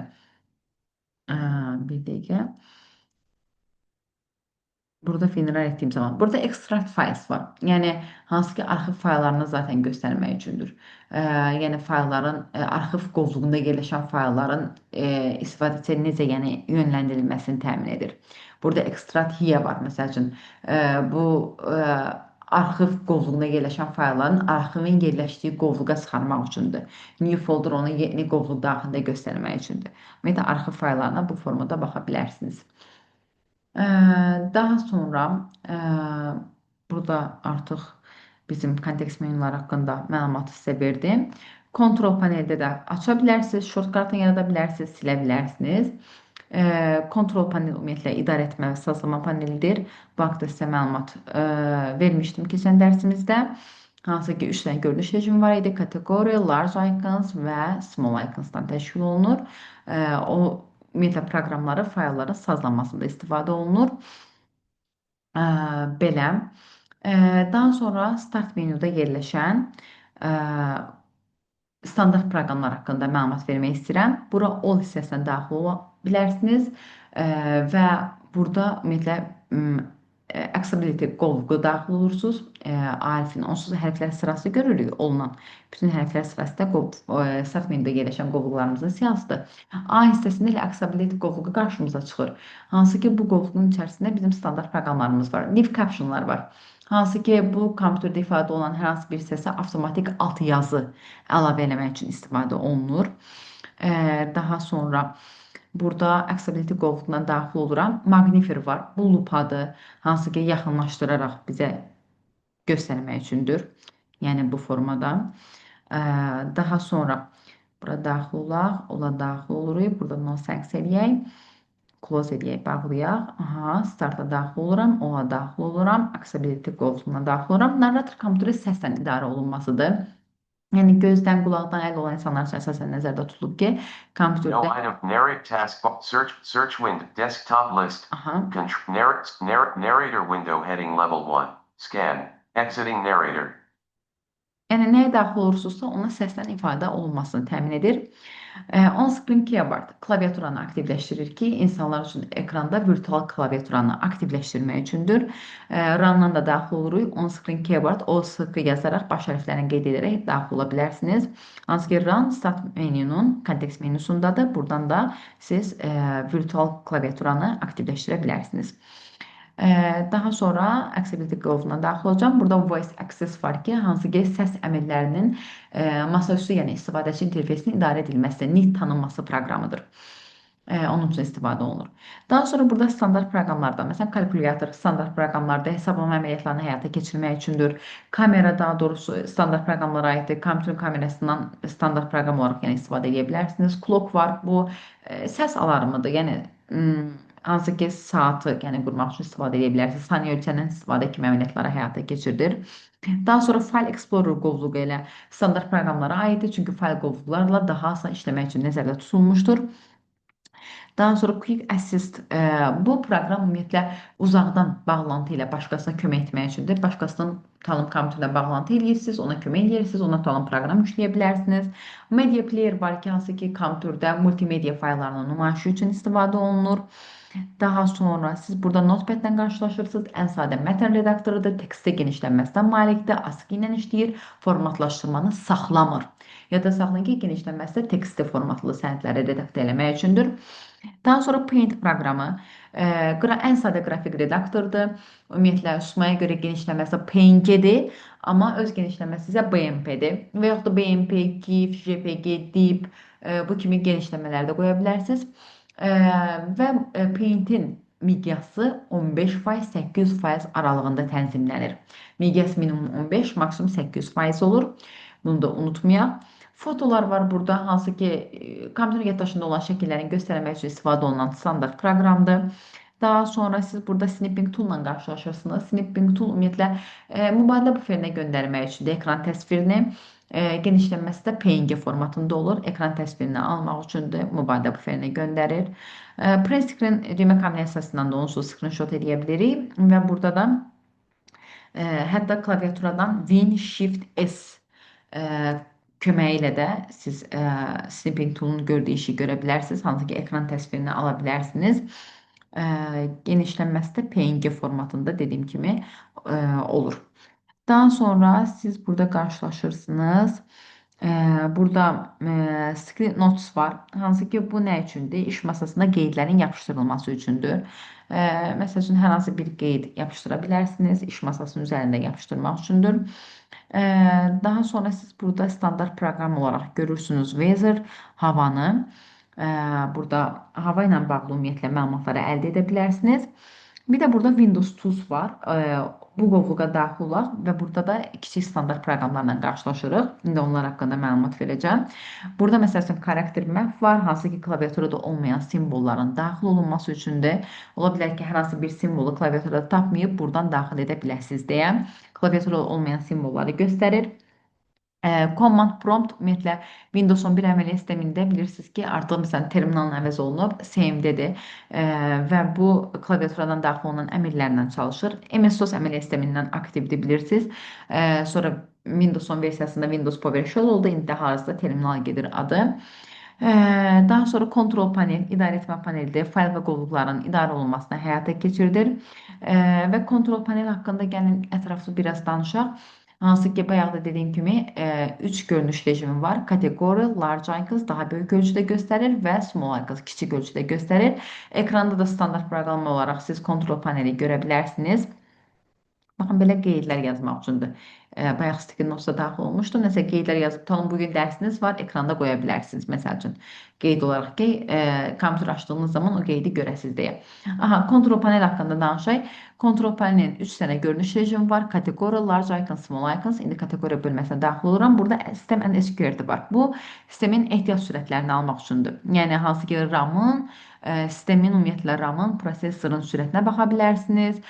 bir dəqiqə. Burada WinRAR etdiyim zaman. Burada extract files var. Yəni, hansı ki, arxiv fayllarını zaten göstərmək üçündür. Yəni, faylların, arxiv qovluğunda yerləşən faylların istifadəçiyə necə yəni, yönləndirilməsini təmin edir. Burada extract here var. Məsəl üçün, bu arxiv qovluğunda yerləşən faylların arxivin yerləşdiyi qovluğa çıxarmaq üçündür. New folder onu yeni qovluq daxilində göstərmək üçündür. Ümumiyyətlə, arxiv fayllarına bu formada baxa bilərsiniz. Daha sonra burada artıq bizim kontekst menyular haqqında məlumatı sizə verdim. Kontrol paneldə də aça bilərsiniz, shortcut'ını yarada bilərsiniz, silə bilərsiniz. Kontrol panel ümumiyyətlə idarə etmə və sazlama panelidir. Bu haqda sizə məlumat vermişdim keçən dərsimizdə. Hansı ki, 3 dənə görünüş rejimi var idi. Kateqori, large icons və small iconsdan təşkil olunur. O ümumiyyətlə proqramları, faylların sazlanmasında istifadə olunur. Belə. Daha sonra start menyuda yerləşən standart proqramlar haqqında məlumat vermək istəyirəm. Bura all hissəsinə daxil ola bilərsiniz və burada ümumiyyətlə accessibility qovluğu daxil olursunuz. Alifin onsuz hərflər sırası görürük olunan. Bütün hərflər sırası da start menyuda yerləşən qovluqlarımızın siyahısıdır. A hissəsində ilə accessibility qovluğu qarşımıza çıxır. Hansı ki, bu qovluğun içərisində bizim standart proqramlarımız var. Live captionlar var. Hansı ki, bu kompüterdə ifadə olan hər hansı bir səsə avtomatik alt yazı əlavə eləmək üçün istifadə olunur. Daha sonra burada accessibility qovluğuna daxil oluram. Magnifier var. Bu lupadır. Hansı ki, yaxınlaşdıraraq bizə göstərmək üçündür. Yəni, bu formada. Daha sonra bura daxil olaq. Ola daxil oluruq. Burada no thanks eləyək. Close edək, bağlayaq. Starta daxil oluram, ola daxil oluram, accessibility qovluğuna daxil oluram. Narrator kompüteri səslə idarə olunmasıdır. Yəni gözdən, qulaqdan əl olan insanlar üçün əsasən nəzərdə tutulub ki, kompüterdə No item narrate task search window desktop list narrator window heading level 1 scan exiting narrator. Yəni nəyə daxil olursunuzsa ona səslə ifadə olunmasını təmin edir. On-screen keyboard klaviaturanı aktivləşdirir ki, insanlar üçün ekranda virtual klaviaturanı aktivləşdirmək üçündür. Run-dan da daxil oluruq. On-screen keyboard o sıxı yazaraq baş hərflərini qeyd edərək daxil ola bilərsiniz. Hansı ki, Run start menyunun kontekst menyusundadır. Buradan da siz virtual klaviaturanı aktivləşdirə bilərsiniz. Daha sonra accessibility qovluğuna daxil olacağım. Burada voice access var ki, hansı ki, səs əmrlərinin masaüstü, yəni istifadəçi interfeysinin idarə edilməsi, nit tanınması proqramıdır. Onun üçün istifadə olunur. Daha sonra burada standart proqramlarda, məsələn, kalkulyator standart proqramlarda hesablama əməliyyatlarını həyata keçirmək üçündür. Kamera, daha doğrusu standart proqramlara aiddir. Kompüterin kamerasından standart proqram olaraq yəni istifadə edə bilərsiniz. Clock var, bu səs alarmıdır. Yəni hansı ki saatı yəni qurmaq üçün istifadə edə bilərsiniz. Saniyə ölçəndən istifadə kimi əməliyyatları həyata keçirilir. Daha sonra File Explorer qovluğu ilə standart proqramlara aiddir, çünki fayl qovluqlarla daha asan işləmək üçün nəzərdə tutulmuşdur. Daha sonra Quick Assist bu proqram ümumiyyətlə uzaqdan bağlantı ilə başqasına kömək etmək üçündür. Başqasının Talım kompüterlə bağlantı edirsiniz, ona kömək edirsiniz, ona Talım proqram yükləyə bilərsiniz. Media Player var ki, hansı ki kompüterdə multimedia fayllarının nümayişi üçün istifadə olunur. Daha sonra siz burada Notepad ilə qarşılaşırsınız. Ən sadə mətn redaktorudur, tekstə genişlənməsinə malikdir, ASCII ilə işləyir, formatlaşdırmanı saxlamır. Yadda saxlayın ki, genişlənməsi tekstli formatlı sənədləri redaktə eləmək üçündür. Daha sonra Paint proqramı ən sadə qrafik redaktordur. Ümumiyyətlə, Sumaya görə genişlənməsi PNG-dir, amma öz genişlənməsi isə BMP-dir. Və yaxud da BMP, GIF, JPG, DIP bu kimi genişlənmələri də qoya bilərsiniz. Və Paint-in miqyası 15%, 800% aralığında tənzimlənir. Miqyas minimum 15, maksimum 800% olur. Bunu da unutmayaq. Fotolar var burada, hansı ki, kompüter yaddaşında olan şəkillərin göstərmək üçün istifadə olunan standart proqramdır. Daha sonra siz burada Snipping Tool ilə qarşılaşırsınız. Snipping Tool ümumiyyətlə mübadilə buferinə göndərmək üçündür ekran təsvirini. Genişlənməsi də PNG formatında olur. Ekran təsvirini almaq üçündür, mübadilə buferinə göndərir. Print Screen düymə kombinasiyasından da onsuz screenshot edə bilirik və burada da hətta klaviaturadan Win Shift S köməyi ilə də siz Snipping Tool'un gördüyü işi görə bilərsiniz. Hansı ki, ekran təsvirini ala bilərsiniz. Genişlənməsi də PNG formatında dediyim kimi olur. Daha sonra siz burada qarşılaşırsınız. Burada Screen Notes var. Hansı ki, bu nə üçündür? İş masasında qeydlərin yapışdırılması üçündür. Məsəl üçün, hər hansı bir qeyd yapışdıra bilərsiniz. İş masasının üzərində yapışdırmaq üçündür. Daha sonra siz burada standart proqram olaraq görürsünüz Weather, havanı. Burada hava ilə bağlı ümumiyyətlə məlumatları əldə edə bilərsiniz. Bir də burada Windows Tools var. Bu qovluğa daxil olaq və burada da kiçik standart proqramlarla qarşılaşırıq. İndi onlar haqqında məlumat verəcəm. Burada məsəl üçün Character Map var, hansı ki, klaviaturada olmayan simvolların daxil olunması üçündür. Ola bilər ki, hər hansı bir simvolu klaviaturada tapmayıb, buradan daxil edə biləsiniz deyə klaviaturada olmayan simvolları göstərir. Command Prompt ümumiyyətlə Windows 11 əməliyyat sistemində bilirsiniz ki, artıq məsələn terminalın əvəz olunub, CMD-dir və bu klaviaturadan daxil olunan əmrlərlə çalışır. MS-DOS əməliyyat sistemindən aktivdir bilirsiniz. Sonra Windows 10 versiyasında Windows PowerShell oldu, indi hal-hazırda terminal gedir adı. Daha sonra kontrol panel, idarə etmə panelidir. Fayl və qovluqların idarə olunmasına həyata keçirilir. Və kontrol panel haqqında gəlin ətraflı biraz danışaq. Hansı ki, bayaq da dediyim kimi 3 görünüş rejimi var. Kateqori, large icons daha böyük ölçüdə göstərir və small icons kiçik ölçüdə göstərir. Ekranda da standart proqram olaraq siz kontrol paneli görə bilərsiniz. Baxın, belə qeydlər yazmaq üçündür. Bayaq sticky notes'a daxil olmuşdu. Nəsə qeydlər yazıb, talın bugün dərsiniz var, ekranda qoya bilərsiniz. Məsəl üçün, qeyd olaraq ki, kompüter açdığınız zaman o qeydi görəsiniz deyə. Kontrol panel haqqında danışaq. Kontrol panelin 3 dənə görünüş rejimi var. Kateqori, large icons, small icons. İndi kateqori bölməsinə daxil oluram. Burada sistem and SQL var. Bu, sistemin ehtiyac sürətlərini almaq üçündür. Yəni, hansı ki, RAM-ın, sistemin ümumiyyətlə RAM-ın, prosesorun sürətinə baxa bilərsiniz.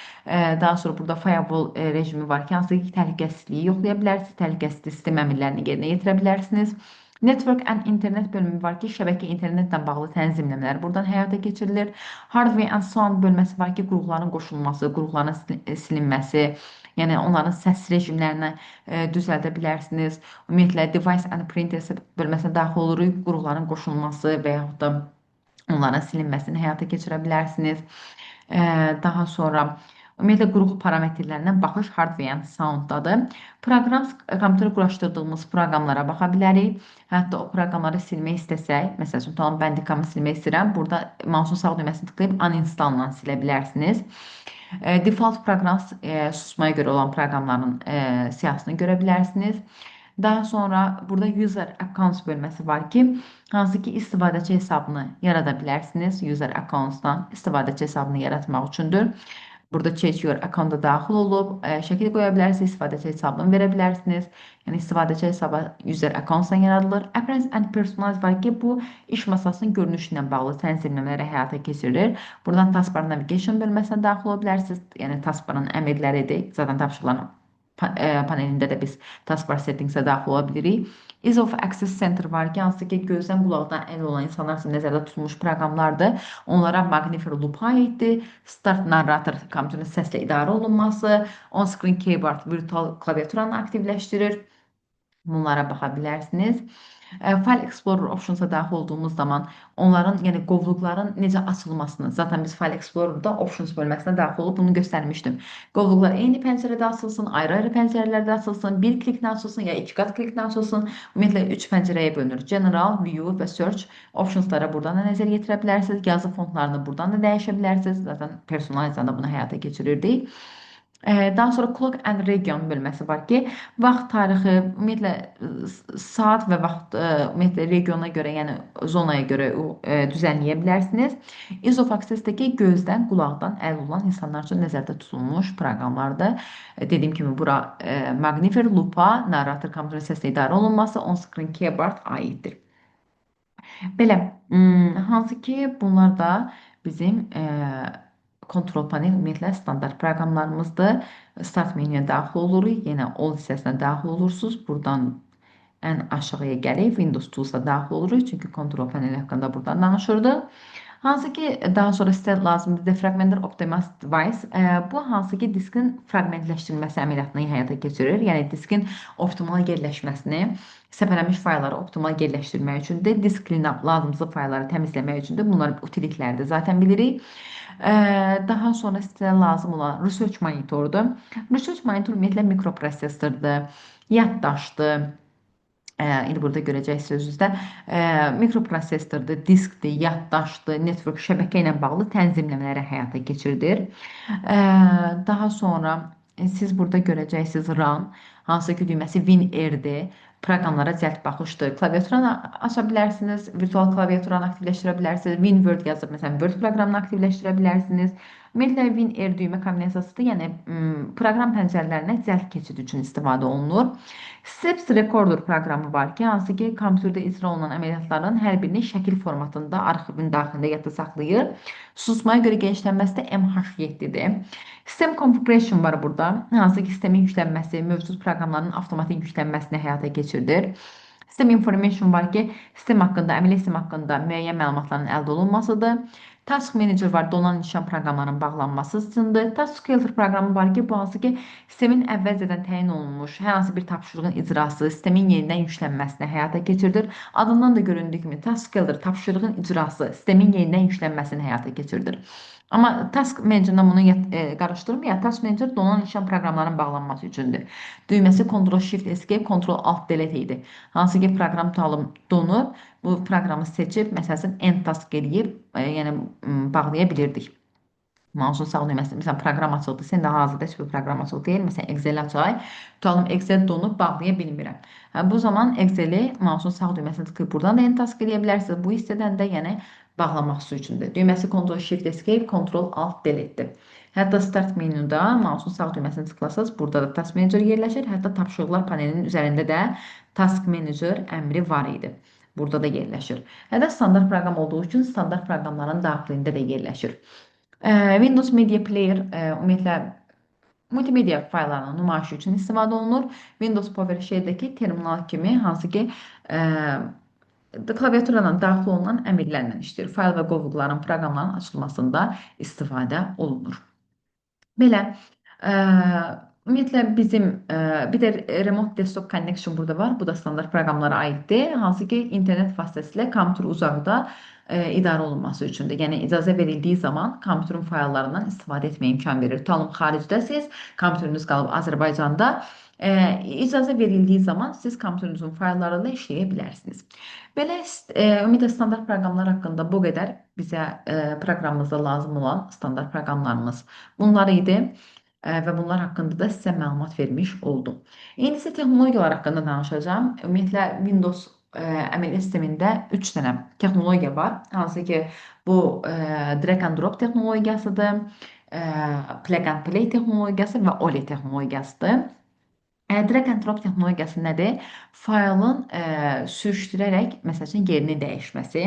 Daha sonra burada firewall rejimi var ki, hansı ki, təhlükəsizliyi yoxlaya bilərsiniz. Təhlükəsizlik sistem əmrlərini yerinə yetirə bilərsiniz. Network and internet bölümü var ki, şəbəkə internetlə bağlı tənzimləmələr buradan həyata keçirilir. Hardware and sound bölməsi var ki, qurğuların qoşulması, qurğuların silinməsi, yəni onların səs rejimlərini düzəldə bilərsiniz. Ümumiyyətlə, device and printers bölməsinə daxil oluruq, qurğuların qoşulması və yaxud da onların silinməsini həyata keçirə bilərsiniz. Daha sonra ümumiyyətlə, qrup parametrlərindən baxış hardware and sounddadır. Proqram, kompüter quraşdırdığımız proqramlara baxa bilərik. Hətta o proqramları silmək istəsək, məsəl üçün, tamam, Bandicamı silmək istəyirəm. Burada mouse'un sağ düyməsini tıklayıb uninstall-la silə bilərsiniz. Default proqram susmaya görə olan proqramların siyahısını görə bilərsiniz. Daha sonra burada user accounts bölməsi var ki, hansı ki, istifadəçi hesabını yarada bilərsiniz. User accounts-dan istifadəçi hesabını yaratmaq üçündür. Burada Change Your Account-da daxil olub, şəkil qoya bilərsiniz, istifadəçi hesabını verə bilərsiniz. Yəni istifadəçi hesabı user account-dan yaradılır. Appearance and Personalize var ki, bu iş masasının görünüşü ilə bağlı tənzimləmələri həyata keçirilir. Buradan Taskbar Navigation bölməsinə daxil ola bilərsiniz. Yəni Taskbarın əmrləridir. Zaten tapşırıqların panelində də biz Taskbar Settings-ə daxil ola bilirik. Ease of Access Center var ki, hansı ki, gözdən qulaqdan əl olan insanlar üçün nəzərdə tutulmuş proqramlardır. Onlara Magnifier Loop aiddir. Start Narrator kompüterin səslə idarə olunması, On-Screen Keyboard virtual klaviaturanı aktivləşdirir. Bunlara baxa bilərsiniz. File Explorer Options'a daxil olduğumuz zaman onların, yəni qovluqların necə açılmasını, zaten biz File Explorer'da Options bölməsinə daxil olub bunu göstərmişdim. Qovluqlar eyni pəncərədə açılsın, ayrı-ayrı pəncərələrdə açılsın, bir kliklə açılsın ya iki qat kliklə açılsın. Ümumiyyətlə 3 pəncərəyə bölünür. General, View və Search Options'lara buradan da nəzər yetirə bilərsiniz. Yazı fontlarını buradan da dəyişə bilərsiniz. Zaten Personalize-da bunu həyata keçirirdik. Daha sonra Clock and Region bölməsi var ki, vaxt tarixi, ümumiyyətlə saat və vaxt ümumiyyətlə regiona görə, yəni zonaya görə düzənləyə bilərsiniz. Ease of Access-dəki gözdən, qulaqdan əl olan insanlar üçün nəzərdə tutulmuş proqramlardır. Dediyim kimi bura Magnifier Loop-a, narrator kompüterin səslə idarə olunması, On-Screen Keyboard aiddir. Belə, hansı ki, bunlar da bizim kontrol panel ümumiyyətlə standart proqramlarımızdır. Start menyuya daxil oluruq. Yenə all hissəsinə daxil olursunuz. Buradan ən aşağıya gəlib Windows Tools-a daxil oluruq. Çünki kontrol paneli haqqında buradan danışırdıq. Hansı ki, daha sonra sizə lazımdır Defragmenter Optimized Device. Bu hansı ki, diskin fragmentləşdirilməsi əməliyyatını həyata keçirir. Yəni diskin optimal yerləşməsini, səpələnmiş faylları optimal yerləşdirmək üçündür. Disk cleanup lazımsız faylları təmizləmək üçündür. Bunlar utilitlərdir, zaten bilirik. Daha sonra sizə lazım olan Research Monitor'dur. Research Monitor ümumiyyətlə mikroprosesordur, yaddaşdır. İndi burada görəcəksiniz sözünüzdə mikroprosesordur, diskdir, yaddaşdır, network şəbəkə ilə bağlı tənzimləmələri həyata keçirilir. Daha sonra siz burada görəcəksiniz Run, hansı ki düyməsi WinR-dir. Proqramlara cəlb baxışdır. Klaviaturanı aça bilərsiniz, virtual klaviaturanı aktivləşdirə bilərsiniz. WinWord yazıb, məsələn, Word proqramını aktivləşdirə bilərsiniz. Ümumiyyətlə WinR düymə kombinasiyasıdır, yəni proqram pəncərələrinə cəlb keçid üçün istifadə olunur. Steps Recorder proqramı var ki, hansı ki kompüterdə icra olunan əməliyyatların hər birini şəkil formatında arxivin daxilində yadda saxlayır. Susmaya görə genişlənməsi də MH7-dir. System Configuration var burada, hansı ki sistemin yüklənməsi, mövcud proqramların avtomatik yüklənməsini həyata keçirilir. System Information var ki, sistem haqqında, əməliyyat sistem haqqında müəyyən məlumatların əldə olunmasıdır. Task Manager var, donan nişan proqramların bağlanması üçündür. Task Scaler proqramı var ki, bu hansı ki, sistemin əvvəlcədən təyin olunmuş hər hansı bir tapşırığın icrası, sistemin yenidən yüklənməsinə həyata keçirilir. Adından da göründüyü kimi Task Scaler tapşırığın icrası, sistemin yenidən yüklənməsini həyata keçirilir. Amma Task Manager-dan bunu qarışdırmayaq. Task Manager donan nişan proqramların bağlanması üçündür. Düyməsi Ctrl-Shift-Escape, Ctrl-Alt-Delete idi. Hansı ki, proqram tutalım donub, bu proqramı seçib, məsələn, End Task eləyib, yəni bağlaya bilirdik. Mouse'un sağ düyməsi, məsələn, proqram açıldı, sən də hazırda heç bir proqram açıldı deyil, məsələn, Excel açayıq, tutalım, Excel donub, bağlaya bilmirəm. Bu zaman Excel-i mouse'un sağ düyməsinə tıklayıb, buradan da End Task eləyə bilərsiniz. Bu hissədən də, yəni, bağlamaq üçündür. Düyməsi Ctrl-Shift-Escape, Ctrl-Alt-Delete-dir. Hətta Start menyuda mouse'un sağ düyməsini tıklasınız, burada da Task Manager yerləşir. Hətta tapşırıqlar panelinin üzərində də Task Manager əmri var idi. Burada da yerləşir. Hətta standart proqram olduğu üçün standart proqramların daxilində də yerləşir. Windows Media Player ümumiyyətlə multimedia fayllarının nümayişi üçün istifadə olunur. Windows PowerShell-dəki terminal kimi hansı ki klaviaturadan daxil olunan əmrlərlə işləyir. Fayl və qovluqların proqramların açılmasında istifadə olunur. Belə, ümumiyyətlə bizim bir də Remote Desktop Connection burada var. Bu da standart proqramlara aiddir. Hansı ki, internet vasitəsilə kompüter uzaqda idarə olunması üçündür. Yəni, icazə verildiyi zaman kompüterin fayllarından istifadə etməyə imkan verir. Tutalım, xaricdəsiz, kompüteriniz qalıb Azərbaycanda. İcazə verildiyi zaman siz kompüterinizin fayllarıyla işləyə bilərsiniz. Belə, ümumiyyətlə standart proqramlar haqqında bu qədər bizə proqramımızda lazım olan standart proqramlarımız bunlar idi və bunlar haqqında da sizə məlumat vermiş oldum. İndi isə texnologiyalar haqqında danışacağım. Ümumiyyətlə, Windows əməliyyat sistemində 3 dənə texnologiya var. Hansı ki, bu drag and drop texnologiyasıdır. plug and play texnologiyası və OLED texnologiyasıdır. Drag and drop texnologiyası nədir? Faylın sürüşdürərək, məsəl üçün, yerini dəyişməsi.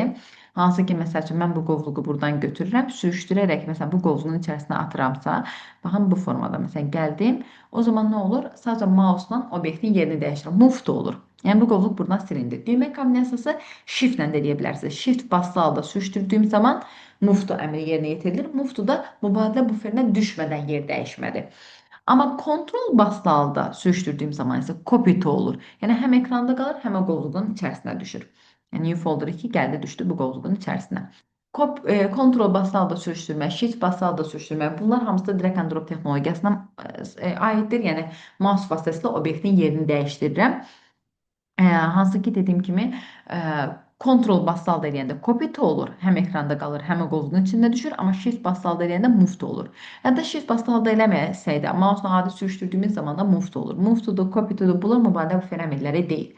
Hansı ki, məsəl üçün, mən bu qovluğu buradan götürürəm, sürüşdürərək, məsələn, bu qovluğun içərisinə atıramsa, baxın, bu formada, məsələn, gəldim. O zaman nə olur? Sadəcə mouse'la obyektin yerini dəyişirəm. Move da olur. Yəni, bu qovluq buradan silindi. Düymə kombinasiyası shift-lə də edə bilərsiniz. Shift basılı halda sürüşdürdüyüm zaman move to əmri yerinə yetirilir. Move to da mübadilə buferinə düşmədən yer dəyişmədir. Amma kontrol basılı halda sürüşdürdüyüm zaman isə copy to olur. Yəni həm ekranda qalır, həm də qovluğun içərisinə düşür. Yəni new folder 2 gəldi düşdü bu qovluğun içərisinə. Kontrol basılı halda sürüşdürmək, shift basılı halda sürüşdürmək, bunlar hamısı da drag and drop texnologiyasına aiddir. Yəni mouse vasitəsilə obyektin yerini dəyişdirirəm. Hansı ki, dediyim kimi, kontrol basılı halda eləyəndə copy to olur. Həm ekranda qalır, həm də qovluğun içində düşür. Amma shift basılı halda eləyəndə move to olur. Hətta shift basılı halda eləməsək də, mouse-la adi sürüşdürdüyümüz zaman da move to olur. Move to da, copy to da, bunlar mübadilə buferi əmrləri deyil.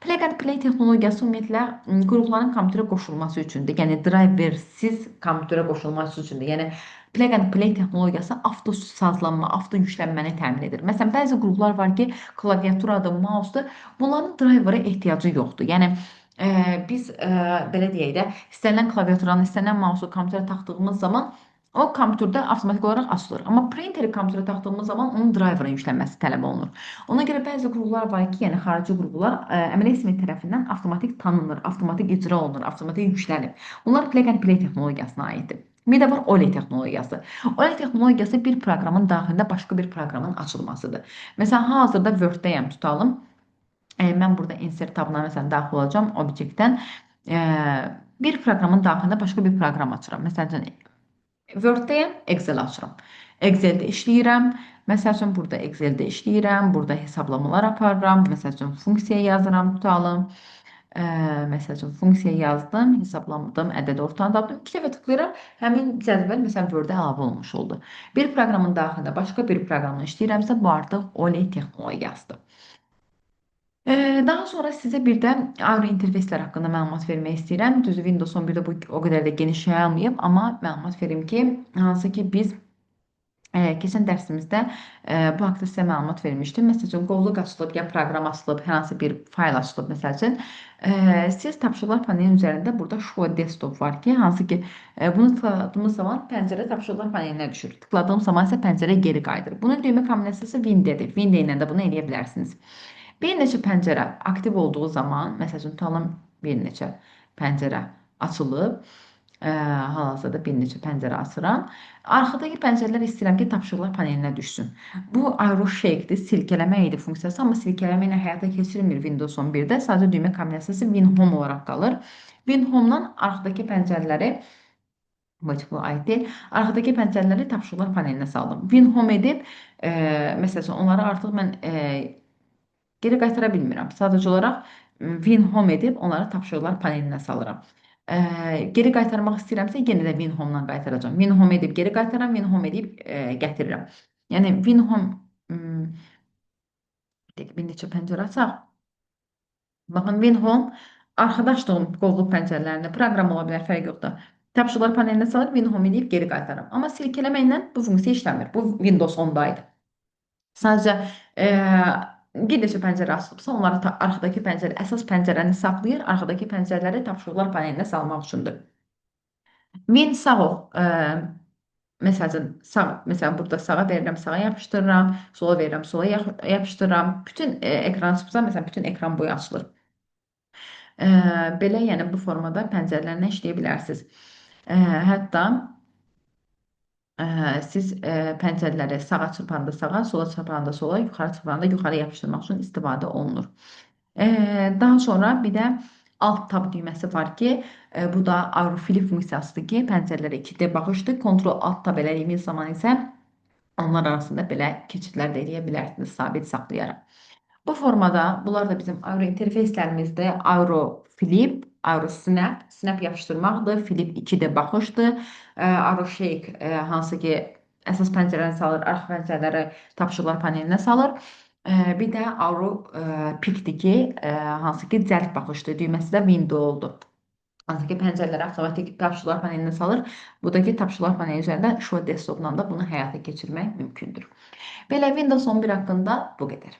Plug and play texnologiyası ümumiyyətlə qurğuların kompüterə qoşulması üçündür. Yəni driversiz kompüterə qoşulması üçündür. Yəni plug and play texnologiyası avtosazlanma, avto yüklənməni təmin edir. Məsələn, bəzi qurğular var ki, klaviaturadır, mousedur. Bunların drivera ehtiyacı yoxdur. Yəni biz belə deyək də, istənilən klaviaturanı, istənilən mouse'u kompüterə taxdığımız zaman o kompüterdə avtomatik olaraq açılır. Amma printeri kompüterə taxdığımız zaman onun driverın yüklənməsi tələb olunur. Ona görə bəzi qurğular var ki, yəni xarici qurğular əmələ sistemi tərəfindən avtomatik tanınır, avtomatik icra olunur, avtomatik yüklənir. Bunlar plug and play texnologiyasına aiddir. Bir də var OLED texnologiyası. OLED texnologiyası bir proqramın daxilində başqa bir proqramın açılmasıdır. Məsələn, hazırda Word-dəyəm tutalım. Mən burada insert tabına məsələn daxil olacağam obyektdən. Bir proqramın daxilində başqa bir proqram açıram. Məsələn, Word-dəyəm, Excel açıram. Excel-də işləyirəm. Məsəl üçün, burada Excel-də işləyirəm. Burada hesablamalar aparıram. Məsəl üçün, funksiya yazıram, tutalım. Məsəl üçün, funksiya yazdım, hesabladım, ədədi ortadan tapdım. 2 dəfə tıklayıram, həmin cədvəl məsələn Word-ə əlavə olmuş oldu. Bir proqramın daxilində başqa bir proqramla işləyirəmsə, bu artıq OLED texnologiyasıdır. Daha sonra sizə bir də ayrı interfeyslər haqqında məlumat vermək istəyirəm. Düzü Windows 11-də bu o qədər də geniş yayılmayıb, amma məlumat verim ki, hansı ki biz keçən dərsimizdə bu haqda sizə məlumat vermişdim. Məsəl üçün, qovluq açılıb, ya proqram açılıb, hər hansı bir fayl açılıb, məsəl üçün. Siz tapşırıqlar panelinin üzərində burada Show Desktop var ki, hansı ki, bunu tıkladığımız zaman pəncərə tapşırıqlar panelinə düşür. Tıkladığım zaman isə pəncərə geri qayıdır. Bunun düymə kombinasiyası Win-dir. Win ilə də bunu eləyə bilərsiniz. Bir neçə pəncərə aktiv olduğu zaman, məsəl üçün, tutalım bir neçə pəncərə açılıb, hal-hazırda bir neçə pəncərə açıram. Arxadakı pəncərələr istəyirəm ki, tapşırıqlar panelinə düşsün. Bu arrow shake'dir, silkələmə idi funksiyası, amma silkələmə ilə həyata keçirilmir Windows 11-də. Sadəcə düymə kombinasiyası WinHome olaraq qalır. WinHome-dan arxadakı pəncərələri bu aid deyil. Arxadakı pəncərələri tapşırıqlar panelinə saldım. WinHome edib, məsəl üçün, onları artıq mən geri qaytara bilmirəm. Sadəcə olaraq WinHome edib onları tapşırıqlar panelinə salıram. Geri qaytarmaq istəyirəmsə, yenə də WinHome-dan qaytaracağam. WinHome edib geri qaytaram, WinHome edib gətirirəm. Yəni WinHome bir neçə pəncərə açaq. Baxın, WinHome arxada açdığım qovluq pəncərələrində proqram ola bilər, fərq yoxdur. Tapşırıqlar panelinə salır, WinHome edib geri qaytarım. Amma silkələməklə bu funksiya işləmir. Bu Windows 10-da idi. Sadəcə bir neçə pəncərə açılıbsa, onları arxadakı pəncərə, əsas pəncərəni saxlayır, arxadakı pəncərələri tapşırıqlar panelinə salmaq üçündür. Win sağ ol. Məsələn, burada sağa verirəm, sağa yapışdırıram, sola verirəm, sola yapışdırıram. Bütün ekran çıxsa, məsələn, bütün ekran boyu açılır. Belə, yəni bu formada pəncərələrlə işləyə bilərsiniz. Hətta siz pəncərələri sağa çırpanda sağa, sola çırpanda sola, yuxarı çırpanda yuxarı yapışdırmaq üçün istifadə olunur. Daha sonra bir də alt tab düyməsi var ki, bu da aerofilip funksiyasıdır ki, pəncərələrə 2D baxışdır. Kontrol alt tab elədiyimiz zaman isə onlar arasında belə keçidlər də eləyə bilərsiniz, sabit saxlayaraq. Bu formada, bunlar da bizim aero interfeyslərimizdə aerofilip, aerosnap, snap yapışdırmaqdır, flip 2D baxışdır, aeroshake hansı ki əsas pəncərəni salır, arxa pəncərələri tapşırıqlar panelinə salır. Bir də aero pickdir ki, hansı ki cəld baxışdır, düyməsi də window oldu. Hansı ki pəncərələri avtomatik tapşırıqlar panelinə salır. Buradakı tapşırıqlar paneli üzərindən Show Desktop'dan da bunu həyata keçirmək mümkündür. Belə Windows 11 haqqında bu qədər.